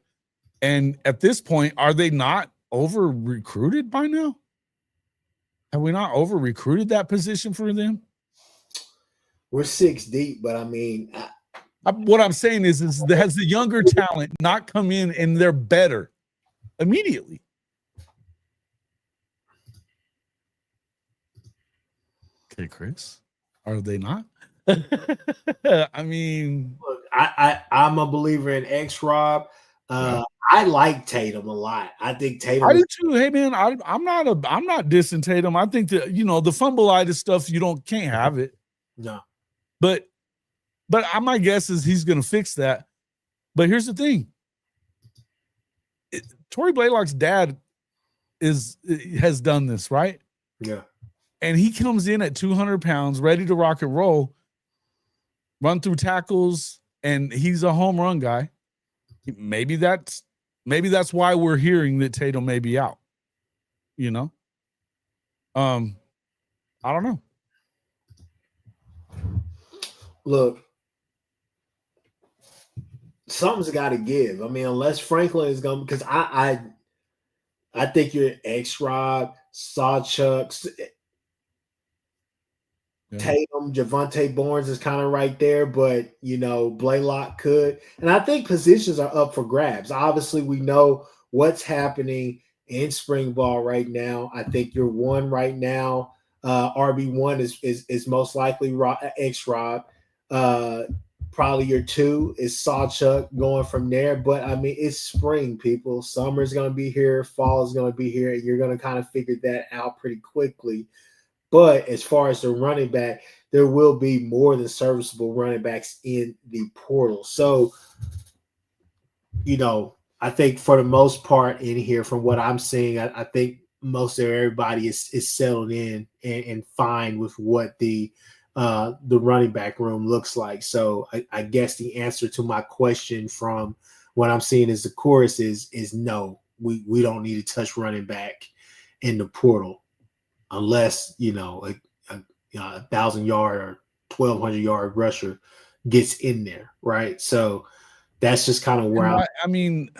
And at this point, are they not over recruited by now? Have we not over recruited that position for them? We're 6 deep, but I mean, what I'm saying is has the younger talent not come in and they're better immediately? Okay, Chris, are they not? I mean, look, I'm a believer in X-Rob. I like Tatum a lot. I think Tatum. I do too. Hey man, I'm not dissing Tatum. I think that the fumbleitis stuff can't have it. No, but my guess is he's going to fix that. But here's the thing: Tory Blaylock's dad has done this, right? Yeah, and he comes in at 200 pounds, ready to rock and roll, run through tackles, and he's a home run guy. Maybe that's why we're hearing that Tatum may be out. I don't know. Look, something's got to give. I mean, unless Franklin is going, because I think you're X-Rob, Sawchuk, Tatum, Javonte Barnes is kind of right there, but Blaylock could. And I think positions are up for grabs. Obviously, we know what's happening in spring ball right now. I think your one right now, RB1 is most likely X-Rob. Probably your two is Sawchuk going from there. But I mean, it's spring, people. Summer's going to be here, fall is going to be here, and you're going to kind of figure that out pretty quickly. But as far as the running back, there will be more than serviceable running backs in the portal. So, I think for the most part in here, from what I'm seeing, I think most of everybody is settled in and fine with what the running back room looks like. So I guess the answer to my question from what I'm seeing as the chorus is no, we don't need to touch running back in the portal. Unless, a 1,000-yard or 1,200-yard rusher gets in there, right? So that's just kind of where I mean,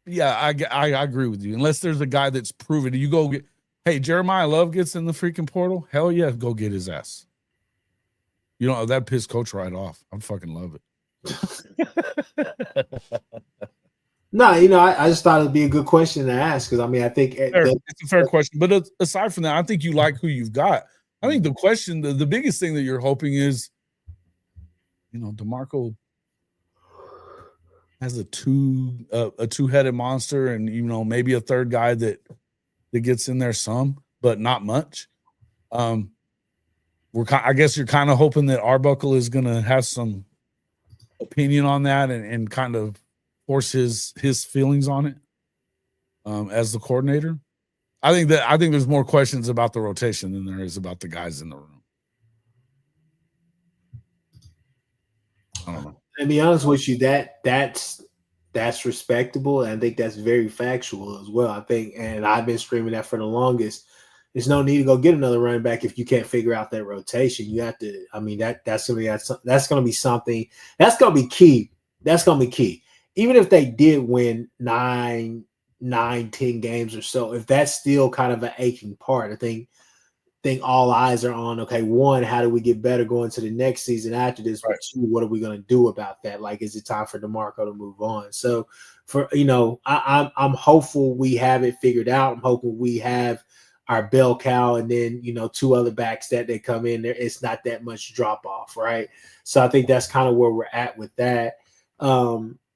yeah, I agree with you. Unless there's a guy that's proven, you go get, hey, Jeremiah Love gets in the freaking portal. Hell yeah, go get his ass. That pissed Coach right off. I fucking love it. No, I just thought it'd be a good question to ask because I mean I think it's a fair question. But aside from that, I think you like who you've got. I think the question, the biggest thing that you're hoping is, DeMarco has a two-headed monster, and maybe a third guy that gets in there some, but not much. I guess you're kind of hoping that Arbuckle is going to have some opinion on that and kind of force his feelings on it as the coordinator. I think there's more questions about the rotation than there is about the guys in the room. I don't know. To be honest with you, that's respectable, and I think that's very factual as well. I think, and I've been screaming that for the longest. There's no need to go get another running back if you can't figure out that rotation. You have to. I mean, that's going to be something that's going to be key. That's going to be key. Even if they did win 9, 10 games or so, if that's still kind of an aching part, I think all eyes are on, okay, one, how do we get better going to the next season after this? Right. Two, what are we going to do about that? Like, is it time for DeMarco to move on? So I'm hopeful we have it figured out. I'm hoping we have our bell cow and then, two other backs that they come in there. It's not that much drop off. Right. So I think that's kind of where we're at with that.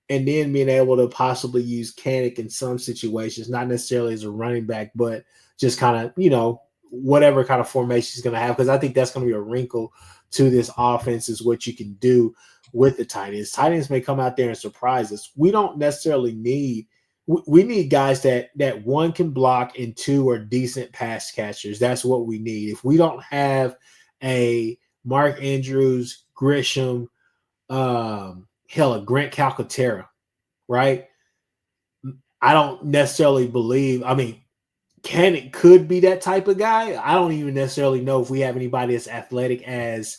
And then being able to possibly use Kanik in some situations, not necessarily as a running back, but just kind of, whatever kind of formation he's going to have. Because I think that's going to be a wrinkle to this offense is what you can do with the tight ends. Tight ends may come out there and surprise us. We don't necessarily need – we need guys that one can block and two are decent pass catchers. That's what we need. If we don't have a Mark Andrews, Grisham, Grant Calcaterra, right? I don't necessarily believe. I mean, could be that type of guy. I don't even necessarily know if we have anybody as athletic as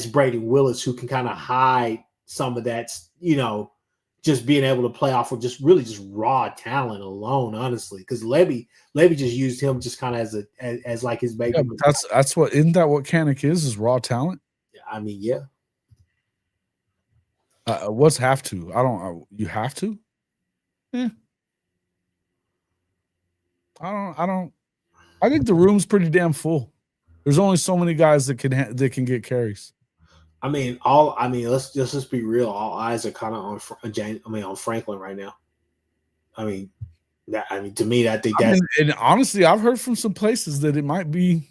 Brady Willis who can kind of hide some of that, just being able to play off of just raw talent alone, honestly. Because Levy just used him just kind of as like his baby. Yeah, that's what, isn't that what Kanik is raw talent? I mean, yeah. What's have to? You have to? Yeah. I think the room's pretty damn full. There's only so many guys that can get carries. Let's just be real. All eyes are kind of on Franklin right now. To me, I think that's. And honestly, I've heard from some places that it might be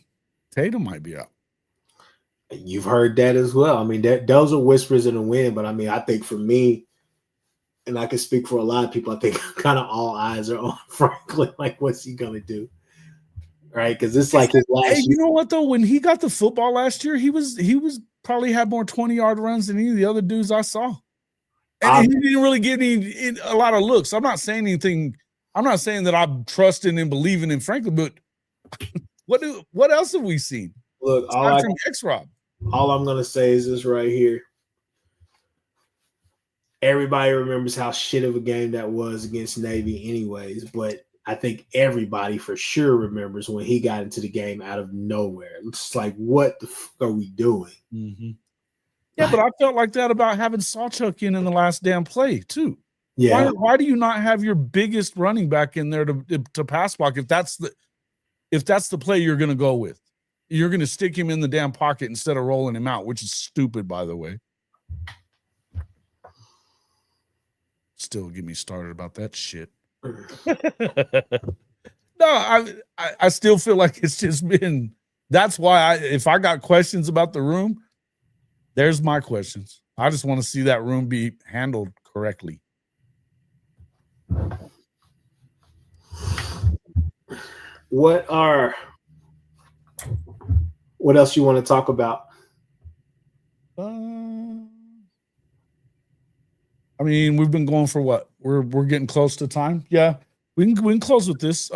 Tatum might be out. You've heard that as well. I mean, those are whispers in the wind, but I think for me, and I can speak for a lot of people, I think kind of all eyes are on Franklin. Like, what's he gonna do? Right? Because it's like his last. Hey, you know what though? When he got the football last year, he was probably had more 20-yard runs than any of the other dudes I saw, and he didn't really get a lot of looks. I'm not saying anything. I'm not saying that I'm trusting and believing in Franklin, but what else have we seen? Look, from X-Rob. All I'm gonna say is this right here. Everybody remembers how shit of a game that was against Navy anyways, but I think everybody for sure remembers when he got into the game out of nowhere. It's like, what the fuck are we doing? Mm-hmm. Yeah, but I felt like that about having Sawchuk in the last damn play too. Yeah. Why do you not have your biggest running back in there to pass block if that's the play you're going to go with? You're going to stick him in the damn pocket instead of rolling him out, which is stupid, by the way. Still get me started about that shit. No, I still feel like it's just been. That's why if I got questions about the room, there's my questions. I just want to see that room be handled correctly. What else you want to talk about? I mean, we've been going for what? We're getting close to time. Yeah, we can close with this.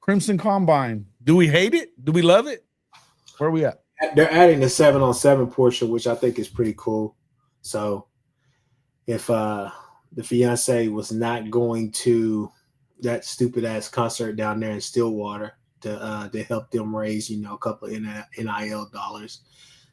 Crimson Combine. Do we hate it? Do we love it? Where are we at? They're adding the 7-on-7 portion, which I think is pretty cool. So if the fiance was not going to that stupid ass concert down there in Stillwater to help them raise, a couple of NIL dollars,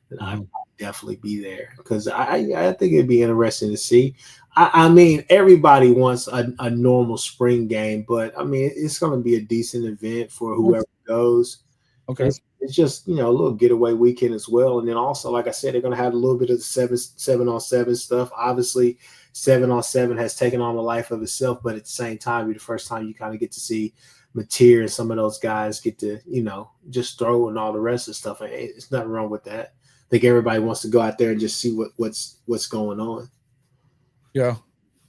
then I'd definitely be there because I think it'd be interesting to see. I mean, everybody wants a normal spring game, but I mean, it's going to be a decent event for whoever goes. Okay. It's just, a little getaway weekend as well. And then also, like I said, they're going to have a little bit of the 7-on-7 stuff. Obviously, 7-on-7 has taken on a life of itself, but at the same time, it'll be the first time you kind of get to see Mateer and some of those guys get to, just throw and all the rest of the stuff. And it's nothing wrong with that. I think everybody wants to go out there and just see what's going on. Yeah.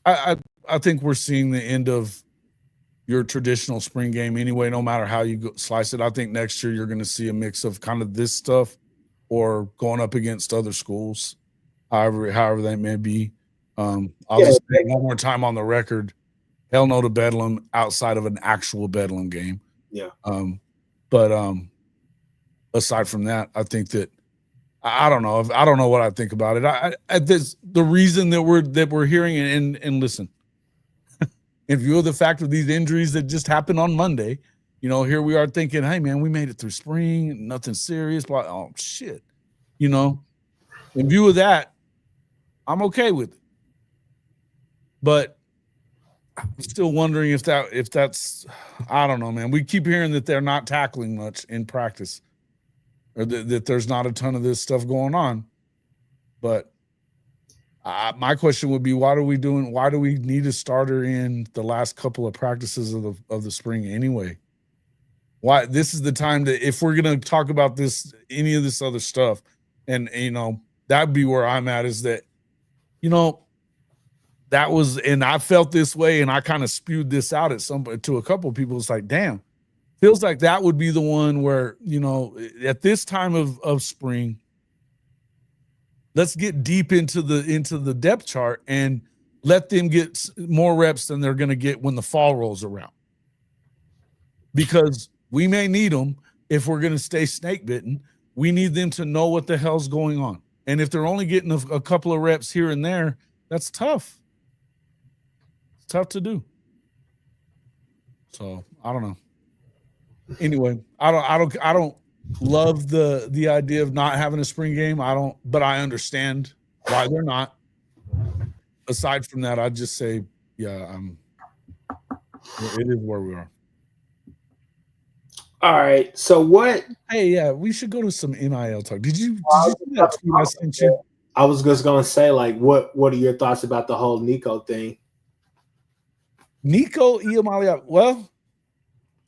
I think we're seeing the end of your traditional spring game anyway, no matter how you slice it. I think next year you're going to see a mix of kind of this stuff or going up against other schools, however that may be. I'll just say one more time on the record, hell no to Bedlam outside of an actual Bedlam game. Yeah. But aside from that, I think that I don't know what I think about it. The reason that we're hearing and listen, in view of the fact of these injuries that just happened on Monday, here we are thinking, hey man, we made it through spring, nothing serious, but oh shit, in view of that, I'm okay with it. But I'm still wondering if that's I don't know, man. We keep hearing that they're not tackling much in practice, or that there's not a ton of this stuff going on. But my question would be, why do we need a starter in the last couple of practices of the spring anyway? Why this is the time that if we're going to talk about any of this other stuff, and that'd be where I'm at, is that that was, and I felt this way, and I kind of spewed this out to a couple of people. It's like, damn, feels like that would be the one where, at this time of spring, Let's get deep into the depth chart and let them get more reps than they're going to get when the fall rolls around. Because we may need them if we're going to stay snake bitten. We need them to know what the hell's going on. And if they're only getting a couple of reps here and there, that's tough. It's tough to do. So I don't know. Anyway, I don't love the idea of not having a spring game. But I understand why they're not. Aside from that, I'd just say, yeah, it is where we are. All right. So what? Hey, yeah, we should go to some NIL talk. Did you see that tweet I sent you? I was just gonna say, like, what are your thoughts about the whole Nico thing? Nico Iamaleava. Well,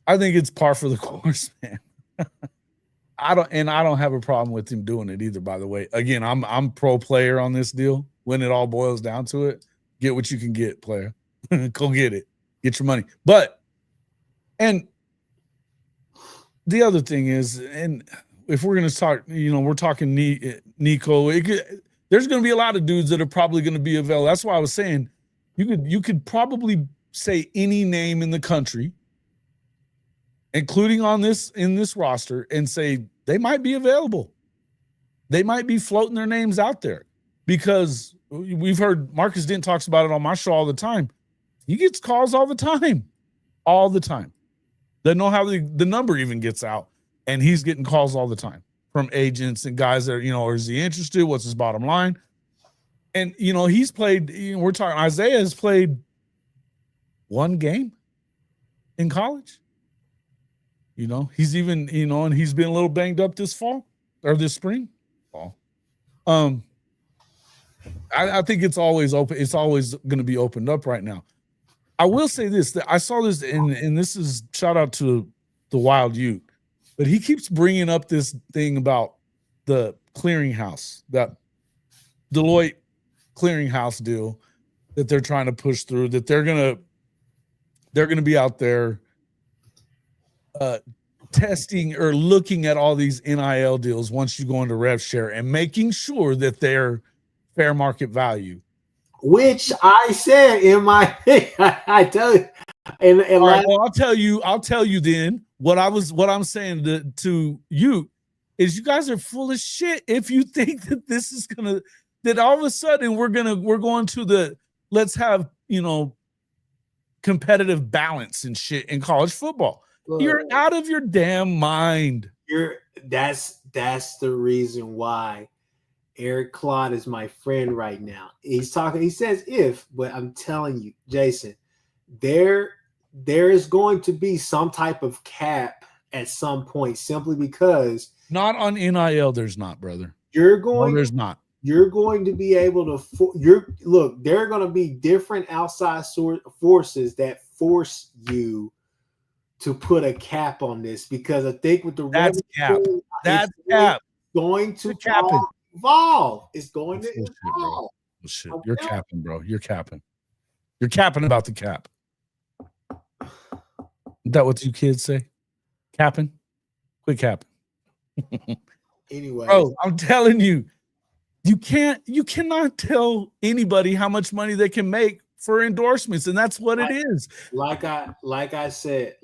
I think it's par for the course, man. I don't have a problem with him doing it either, by the way. Again, I'm pro player on this deal. When it all boils down to it, get what you can get, player. Go get it. Get your money. But and the other thing is, and if we're going to talk, we're talking Nico, there's going to be a lot of dudes that are probably going to be available. That's why I was saying you could probably say any name in the country, including in this roster, and say they might be available. They might be floating their names out there because we've heard Marcus Dent talks about it on my show all the time. He gets calls all the time. They know how the number even gets out, and he's getting calls all the time from agents and guys that are, is he interested? What's his bottom line? And, he's played, we're talking, Isaiah has played one game in college. He's even, and he's been a little banged up this spring. I think it's always open. It's always going to be opened up right now. I will say this, that I saw this, and this is shout out to the Wild Ute, but he keeps bringing up this thing about the clearinghouse, that Deloitte clearinghouse deal that they're trying to push through, that they're going to be out there testing or looking at all these NIL deals once you go into rev share and making sure that they're fair market value. Which I said in my I tell you, and right, well, I'll tell you then what I'm saying to you is you guys are full of shit if you think that this is that all of a sudden we're going to the let's have competitive balance and shit in college football. Look, you're out of your damn mind. That's the reason why Eric Claude is my friend right now. He's talking, he says but I'm telling you, Jason, there is going to be some type of cap at some point simply because not on NIL, there's not, brother. There's not. You're going to be able to look, there are going to be different outside forces that force you to put a cap on this because I think with the that's cap. That's cap. Going to evolve. It's going to evolve. Shit. You're capping, bro. You're capping. You're capping about the cap. Is that what you kids say? Capping? Quit capping. Anyway. Bro, I'm telling you, you cannot tell anybody how much money they can make for endorsements, and that's what it is. Like I said,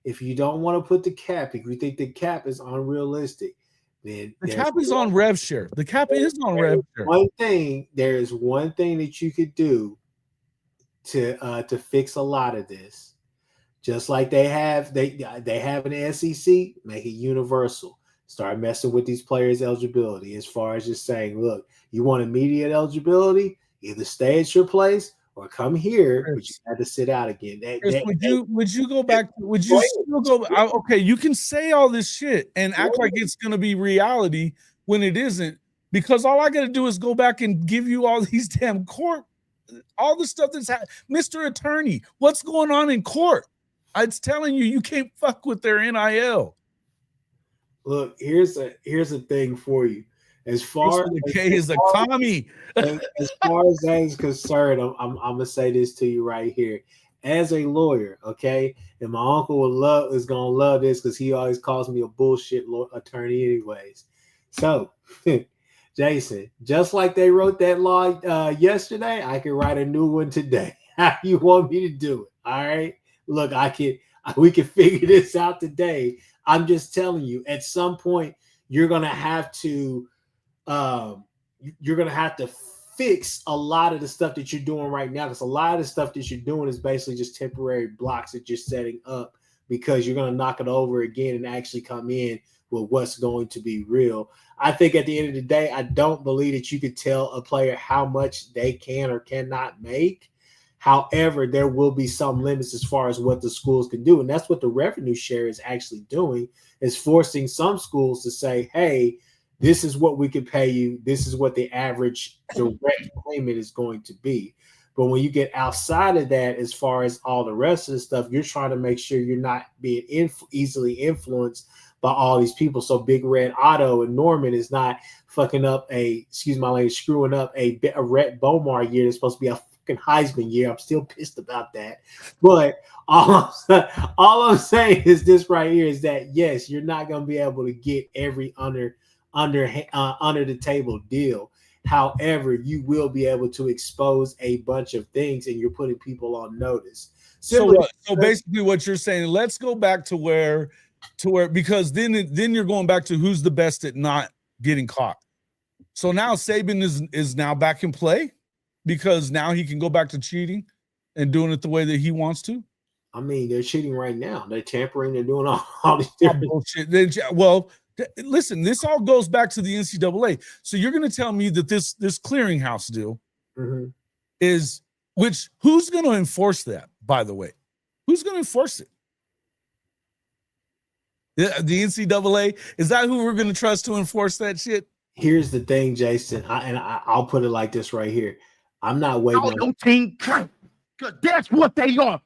if you don't want to put the cap, if you think the cap is unrealistic, then the cap is on rev share. The cap is on rev share. There is one thing that you could do to fix a lot of this. Just like they have an SEC, make it universal. Start messing with these players' eligibility as far as just saying, look, you want immediate eligibility, either stay at your place or come here, but you had to sit out again. Would you go back? Would you still go? Okay, you can say all this shit and act like it's going to be reality when it isn't, because all I got to do is go back and give you all these damn court, all the stuff that's Mr. Attorney, what's going on in court? It's telling you can't fuck with their NIL. Look, here's a thing for you. As far as K is a commie. As far as that is concerned, I'm gonna say this to you right here. As a lawyer, okay, and my uncle is gonna love this because he always calls me a bullshit attorney, anyways. So Jason, just like they wrote that law yesterday, I can write a new one today. How you want me to do it? All right. Look, we can figure this out today. I'm just telling you, at some point, you're gonna have to fix a lot of the stuff that you're doing right now, because a lot of the stuff that you're doing is basically just temporary blocks that you're setting up, because you're going to knock it over again and actually come in with what's going to be real. I think at the end of the day, I don't believe that you could tell a player how much they can or cannot make. However, there will be some limits as far as what the schools can do. And that's what the revenue share is actually doing, is forcing some schools to say, hey, this is what we can pay you. This is what the average direct payment is going to be. But when you get outside of that, as far as all the rest of the stuff, you're trying to make sure you're not being easily influenced by all these people. So Big Red Otto and Norman is not fucking up screwing up a Rhett Bomar year that's supposed to be a fucking Heisman year. I'm still pissed about that. But all I'm saying is this right here is that, yes, you're not going to be able to get every under the table deal. However, you will be able to expose a bunch of things, and you're putting people on notice. So basically what you're saying, let's go back to where, because then you're going back to who's the best at not getting caught. So now Saban is now back in play, because now he can go back to cheating and doing it the way that he wants to. I mean, they're cheating right now. They're tampering. They're doing all these different bullshit. Well, listen, this all goes back to the NCAA. So you're going to tell me that this clearinghouse deal is, who's going to enforce that, by the way? Who's going to enforce it? The NCAA? Is that who we're going to trust to enforce that shit? Here's the thing, Jason, I'll put it like this right here. I'm not waiting on team, because that's what they are.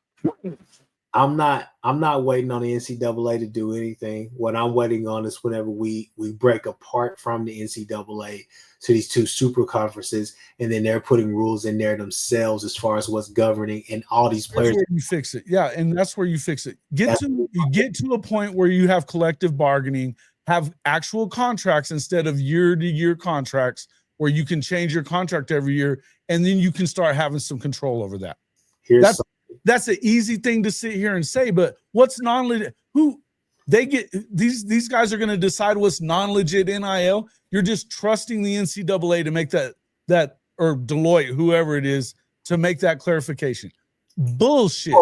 I'm not waiting on the NCAA to do anything. What I'm waiting on is whenever we break apart from the NCAA to these two super conferences, and then they're putting rules in there themselves as far as what's governing, and all these players. That's where you fix it. Yeah, and that's where you fix it. You get to a point where you have collective bargaining, have actual contracts instead of year-to-year contracts, where you can change your contract every year, and then you can start having some control over that. That's an easy thing to sit here and say, but what's non-legit? These guys are going to decide what's non-legit NIL. You're just trusting the NCAA to make that or Deloitte, whoever it is, to make that clarification. Bullshit.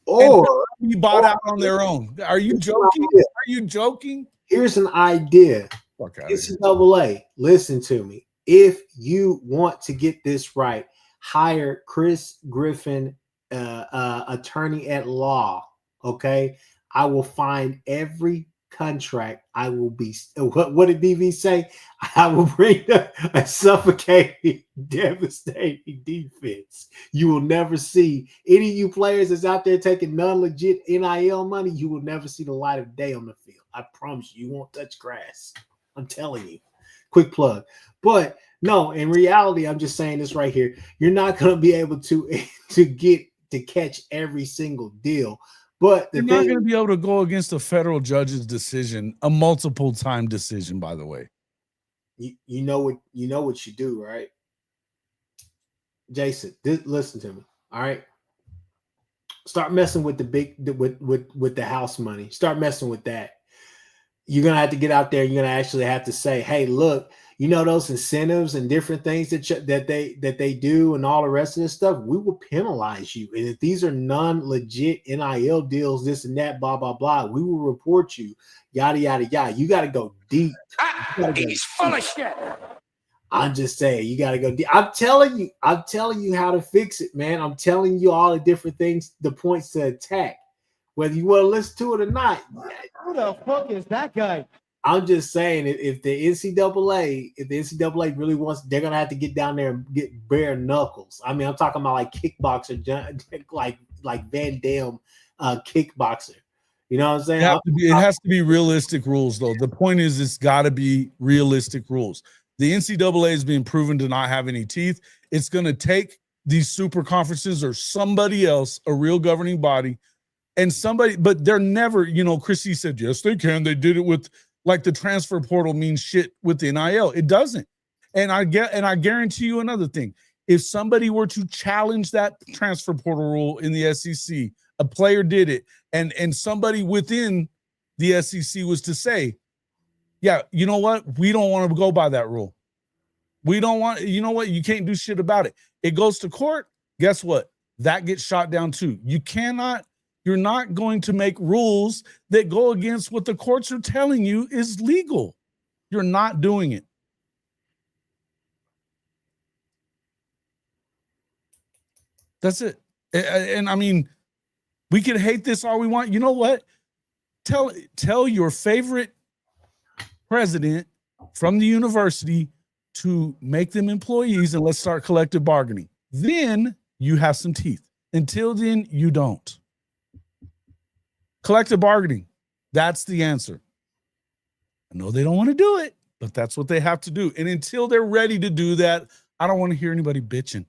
Or be bought out on their own. Are you joking? Are you joking? Here's an idea. NCAA, listen to me. If you want to get this right, hire Kchris Griffin, attorney at law. Okay, I will find every contract. I will be, what did BV say? I will bring a suffocating, devastating defense. You will never see any of you players that's out there taking non-legit NIL money. You will never see the light of day on the field. I promise you won't touch grass. I'm telling you. Quick plug. But no, in reality, I'm just saying this right here. You're not going to be able to catch every single deal. But you're not going to be able to go against a federal judge's decision, a multiple time decision, by the way. You know what you do, right? Jason, listen to me. All right. Start messing with with the house money. Start messing with that. You're going to have to get out there. You're going to actually have to say, hey, look, you know, those incentives and different things that they do and all the rest of this stuff, we will penalize you. And if these are non-legit NIL deals, this and that, blah, blah, blah, we will report you, yada, yada, yada. You got to go deep. He's full of shit. I'm just saying, you got to go deep. I'm telling you how to fix it, man. I'm telling you all the different things, the points to attack, whether you want to listen to it or not. Who the fuck is that guy? I'm just saying, if the NCAA really wants, they're gonna have to get down there and get bare knuckles. I mean, I'm talking about like kickboxer, like Van Damme, kickboxer. You know what I'm saying? It has to be realistic rules, though. The point is, it's got to be realistic rules. The NCAA is being proven to not have any teeth. It's going to take these super conferences or somebody else, a real governing body, and somebody, but they're never, you know, Chrissy said, yes, they can. They did it with, like, the transfer portal means shit with the NIL. It doesn't. And I guarantee you another thing. If somebody were to challenge that transfer portal rule in the SEC, a player did it, and somebody within the SEC was to say, yeah, you know what? We don't want to go by that rule. We don't want, you know what? You can't do shit about it. It goes to court. Guess what? That gets shot down too. You're not going to make rules that go against what the courts are telling you is legal. You're not doing it. That's it. And I mean, we can hate this all we want. You know what? Tell your favorite president from the university to make them employees and let's start collective bargaining. Then you have some teeth. Until then, you don't. Collective bargaining. That's the answer. I know they don't want to do it, but that's what they have to do. And until they're ready to do that, I don't want to hear anybody bitching.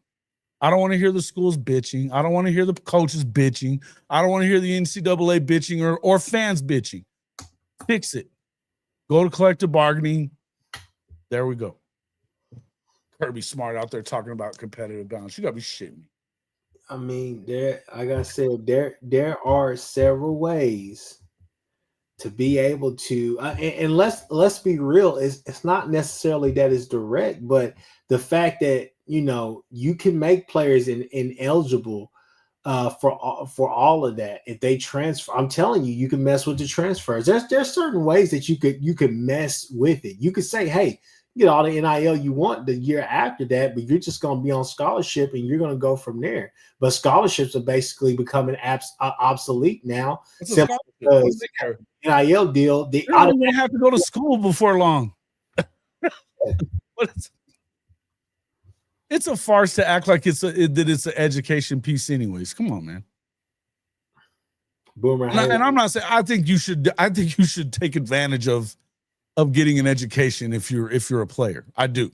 I don't want to hear the schools bitching. I don't want to hear the coaches bitching. I don't want to hear the NCAA bitching or fans bitching. Fix it. Go to collective bargaining. There we go. Kirby Smart out there talking about competitive balance. You got to be shitting me. I mean, like I said, there are several ways to be able to, and let's be real. It's not necessarily that it's direct, but the fact that you can make players ineligible for all of that if they transfer. I'm telling you, you can mess with the transfers. There's certain ways that you could mess with it. You could say, hey, you get all the NIL you want the year after that, but you're just going to be on scholarship and you're going to go from there. But scholarships are basically becoming obsolete now. Simply because NIL deal, they don't even have to go to school before long. It's a farce to act like it's an education piece anyways. Come on, man. Boomer. And I'm not saying I think you should take advantage of getting an education if you're a player. I do.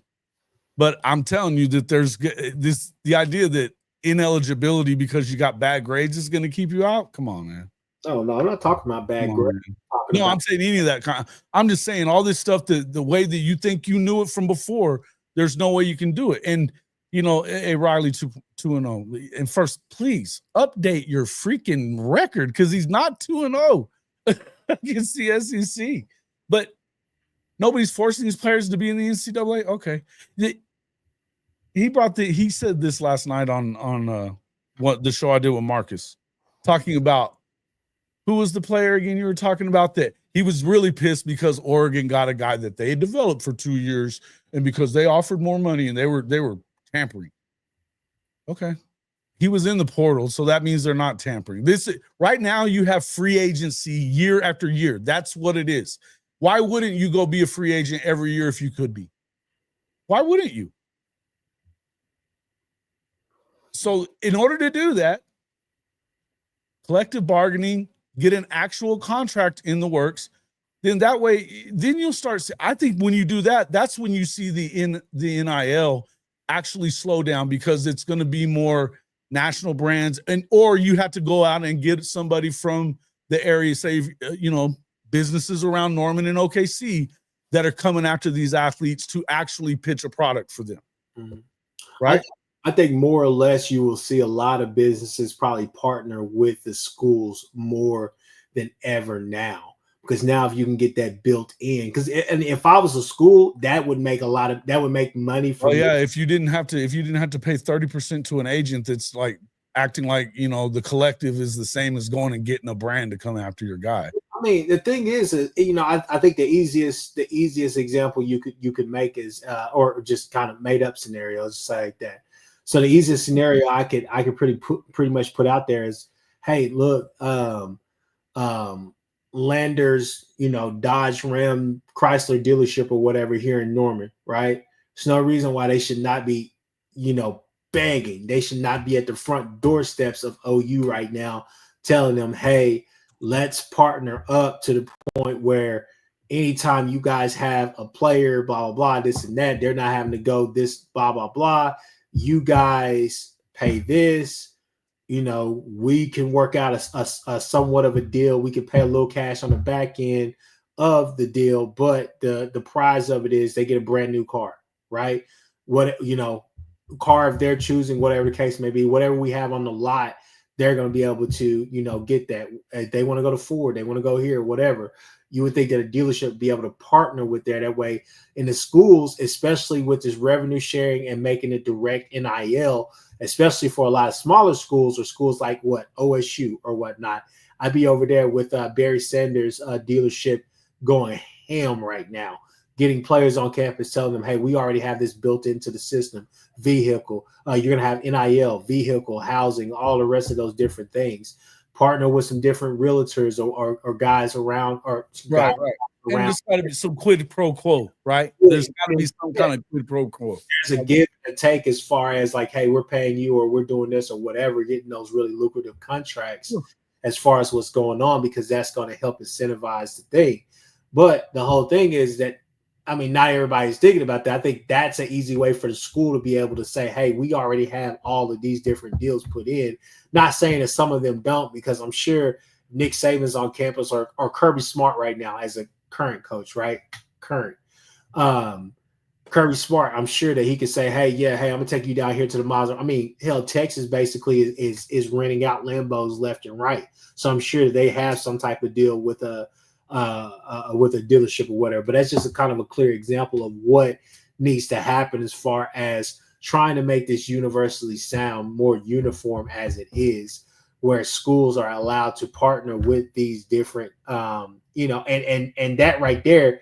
But I'm telling you that there's the idea that ineligibility because you got bad grades is going to keep you out. Come on, man. Oh, no, I'm not talking about bad grades. I'm saying any of that kind. I'm just saying all this stuff that the way that you think you knew it from before, there's no way you can do it. And hey, Riley 2-0. And first, please update your freaking record because he's not 2-0 against the SEC. But nobody's forcing these players to be in the NCAA. Okay. He said this last night on what the show I did with Marcus, talking about who was the player again you were talking about, that he was really pissed because Oregon got a guy that they had developed for 2 years and because they offered more money and they were tampering. Okay. He was in the portal, so that means they're not tampering. Right now you have free agency year after year. That's what it is. Why wouldn't you go be a free agent every year if you could be? Why wouldn't you? So in order to do that, collective bargaining, get an actual contract in the works, then that way, then you'll start. I think when you do that, that's when you see the NIL actually slow down because it's going to be more national brands, or you have to go out and get somebody from the area, say, businesses around Norman and OKC that are coming after these athletes to actually pitch a product for them. Mm-hmm. Right. I think more or less you will see a lot of businesses probably partner with the schools more than ever now, because now if you can get that built in, because if I was a school, that would make money for me. If you didn't have to pay 30% to an agent that's like acting like the collective is the same as going and getting a brand to come after your guy. I mean, the thing is I think the easiest example you could make is or just kind of made up scenarios just like that. So the easiest scenario I could pretty much put out there is, hey, look, Landers, Dodge, Ram, Chrysler dealership or whatever here in Norman, right? There's no reason why they should not be, begging. They should not be at the front doorsteps of OU right now telling them, hey, let's partner up to the point where anytime you guys have a player, blah, blah, blah, this and that, they're not having to go this, blah, blah, blah. You guys pay this, we can work out a somewhat of a deal. We can pay a little cash on the back end of the deal, but the prize of it is they get a brand new car. right? What, car of their choosing, whatever the case may be, whatever we have on the lot, they're going to be able to, get that. If they want to go to Ford, they want to go here, whatever. You would think that a dealership would be able to partner with there. That way, in the schools, especially with this revenue sharing and making it direct NIL, especially for a lot of smaller schools or schools like OSU or whatnot. I'd be over there with Barry Sanders' dealership going ham right now, getting players on campus, telling them, hey, we already have this built into the system, vehicle. You're going to have NIL, vehicle, housing, all the rest of those different things. Partner with some different realtors or guys around or right. Around. And there's got to be some quid pro quo, right? There's got to be some kind of quid pro quo. There's a give and take as far as like, hey, we're paying you or we're doing this or whatever, getting those really lucrative contracts as far as what's going on, because that's going to help incentivize the thing. But the whole thing is that, not everybody's thinking about that. I think that's an easy way for the school to be able to say, hey, we already have all of these different deals put in. Not saying that some of them don't, because I'm sure Nick Saban's on campus or Kirby Smart right now as a current coach, right? Kirby Smart, I'm sure that he could say, hey, I'm going to take you down here to the Mazda. Hell, Texas basically is renting out Lambos left and right. So I'm sure they have some type of deal with a dealership or whatever. But that's just a kind of a clear example of what needs to happen as far as trying to make this universally sound more uniform as it is, where schools are allowed to partner with these different, and that right there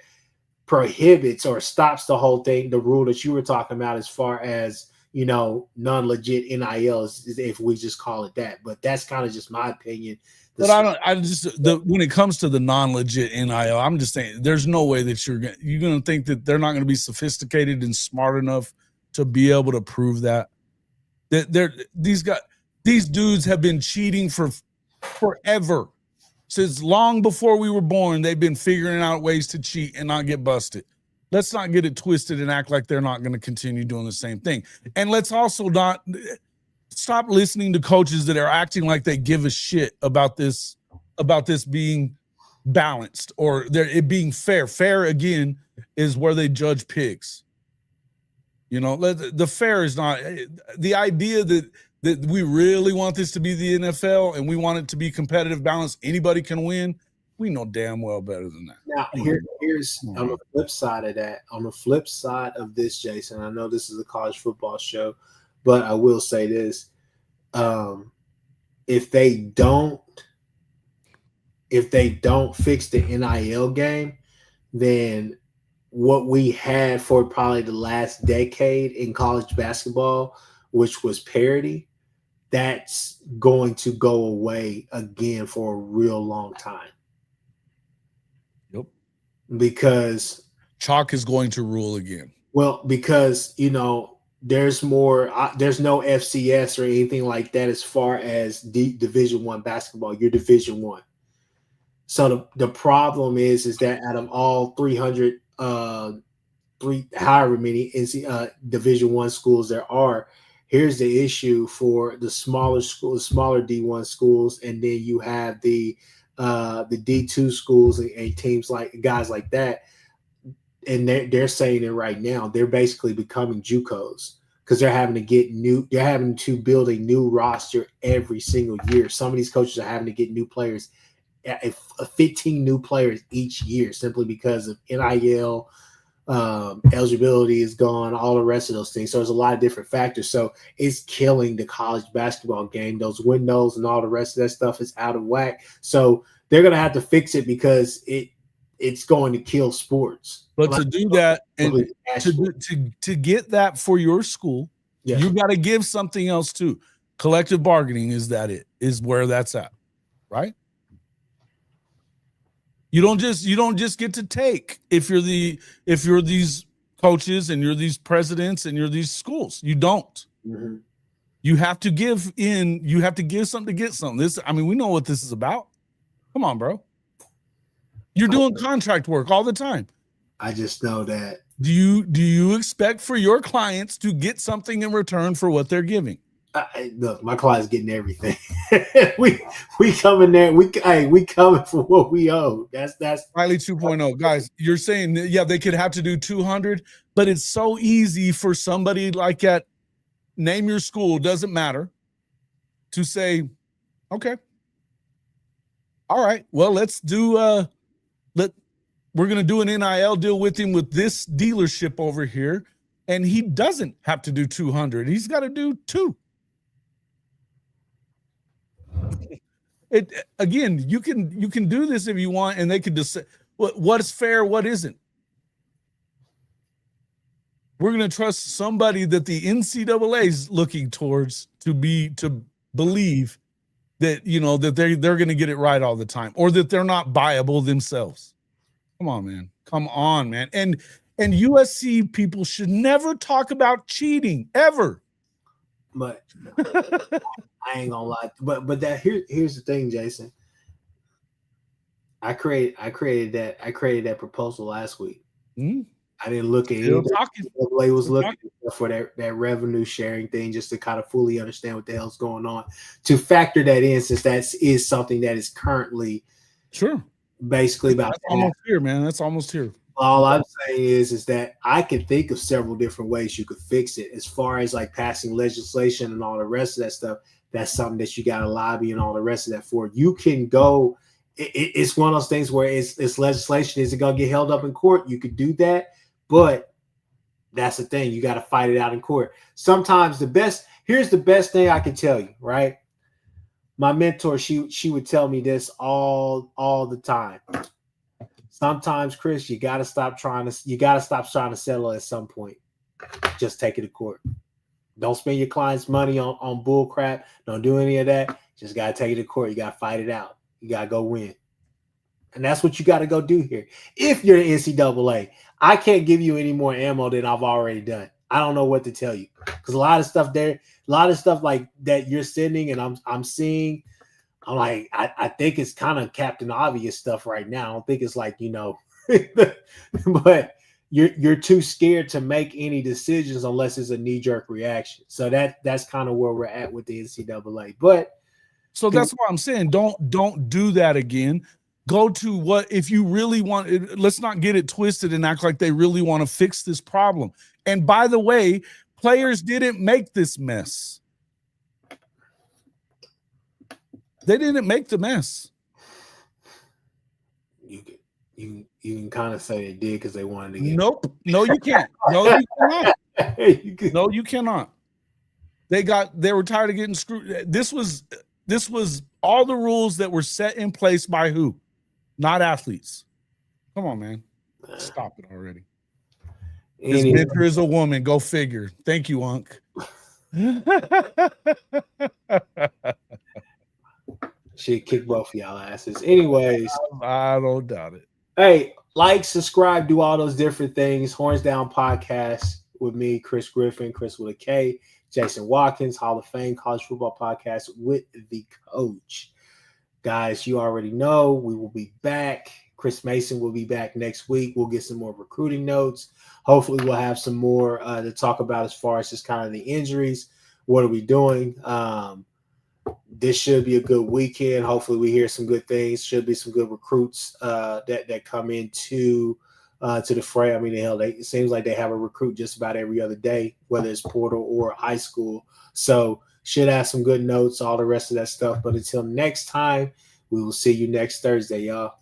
prohibits or stops the whole thing, the rule that you were talking about as far as, non-legit NILs, if we just call it that. But that's kind of just my opinion. But when it comes to the non-legit NIL, I'm just saying there's no way that you're going to think that they're not going to be sophisticated and smart enough to be able to prove that. These dudes have been cheating for forever. Since long before we were born, they've been figuring out ways to cheat and not get busted. Let's not get it twisted and act like they're not going to continue doing the same thing. And let's also not stop listening to coaches that are acting like they give a shit about this being balanced or it being fair. Fair, again, is where they judge pigs. The fair is not the idea that we really want this to be the NFL and we want it to be competitive, balanced. Anybody can win. We know damn well better than that. Now, here's on the flip side of that. On the flip side of this, Jason, I know this is a college football show, but I will say this: if they don't fix the NIL game, then what we had for probably the last decade in college basketball, which was parity, that's going to go away again for a real long time. Yep. Because chalk is going to rule again. Well, because, there's no FCS or anything like that as far as Division I basketball. You're Division I. So the problem is that out of all 300 however many Division I schools there are, here's the issue for the smaller schools, smaller D1 schools, and then you have the D2 schools and teams like guys like that, and they're saying it right now. They're basically becoming JUCOs because they're having to build a new roster every single year. Some of these coaches are having to get new players, 15 new players each year, simply because of NIL. Eligibility is gone, all the rest of those things. So there's a lot of different factors. So it's killing the college basketball game. Those windows and all the rest of that stuff is out of whack. So they're going to have to fix it because it's going to kill sports. But to do that and to get that for your school, you got to give something else too. Collective bargaining is where that's at, right? You don't just get to take if you're these coaches and you're these presidents and you're these schools. You don't. Mm-hmm. You have to give in. You have to give something to get something. We know what this is about. Come on, bro. You're doing contract work all the time. I just know that. Do you expect for your clients to get something in return for what they're giving? Look, my client's getting everything. we coming there. We coming for what we owe. That's Riley 2.0. Guys, you're saying that, yeah, they could have to do 200, but it's so easy for somebody like at name your school, doesn't matter, to say, okay, all right, well, let's do we're gonna do an NIL deal with him with this dealership over here, and he doesn't have to do 200. He's got to do 2. It again, you can do this if you want, and they could just say what is fair, what isn't. We're going to trust somebody that the NCAA is looking towards to believe that, you know, that they're going to get it right all the time, or that they're not buyable themselves. Come on, man. Come on, man. And USC people should never talk about cheating ever. But I ain't gonna lie. But that here's the thing, Jason. I created that proposal last week. Mm-hmm. I didn't look at it. I was looking for that revenue sharing thing just to kind of fully understand what the hell's going on. To factor that in, since that is something that is currently basically about. That's almost here, man. That's almost here. All I'm saying is that I can think of several different ways you could fix it. As far as like passing legislation and all the rest of that stuff, that's something that you got to lobby and all the rest of that for. You can go. It's one of those things where it's legislation. Is it going to get held up in court? You could do that, but that's the thing. You got to fight it out in court. Sometimes here's the best thing I can tell you, right? My mentor, she would tell me this all the time. Sometimes, Chris, you gotta stop trying to settle at some point. Just take it to court. Don't spend your client's money on bull crap. Don't do any of that. Just gotta take it to court. You gotta fight it out. You gotta go win. And that's what you gotta go do here. If you're the NCAA, I can't give you any more ammo than I've already done. I don't know what to tell you. Because a lot of stuff like that you're sending and I'm seeing. I'm like, I think it's kind of Captain Obvious stuff right now. I don't think it's like, you know, but you're too scared to make any decisions unless it's a knee-jerk reaction. So that's kind of where we're at with the NCAA. But so that's what I'm saying. Don't do that again. Go to what if you really want. Let's not get it twisted and act like they really want to fix this problem. And by the way, players didn't make this mess. They didn't make the mess. You can kind of say they did because they wanted to get. Nope. No, you can't. No, you cannot. No, you cannot. They were tired of getting screwed. This was all the rules that were set in place by who? Not athletes. Come on, man. Stop it already. His mentor is a woman. Go figure. Thank you, Unc. She'd kick both of y'all asses. Anyways. I don't doubt it. Hey, like, subscribe, do all those different things. Horns Down Podcast with me, Kchris Griffin, Chris with a K, Jason Watkins, Hall of Fame College Football Podcast with the coach. Guys, you already know we will be back. Chris Mason will be back next week. We'll get some more recruiting notes. Hopefully we'll have some more to talk about as far as just kind of the injuries. What are we doing? This should be a good weekend. Hopefully we hear some good things. Should be some good recruits that come into to the fray. I mean, hell, it seems like they have a recruit just about every other day, whether it's portal or high school. So should have some good notes, all the rest of that stuff. But until next time, we will see you next Thursday, y'all.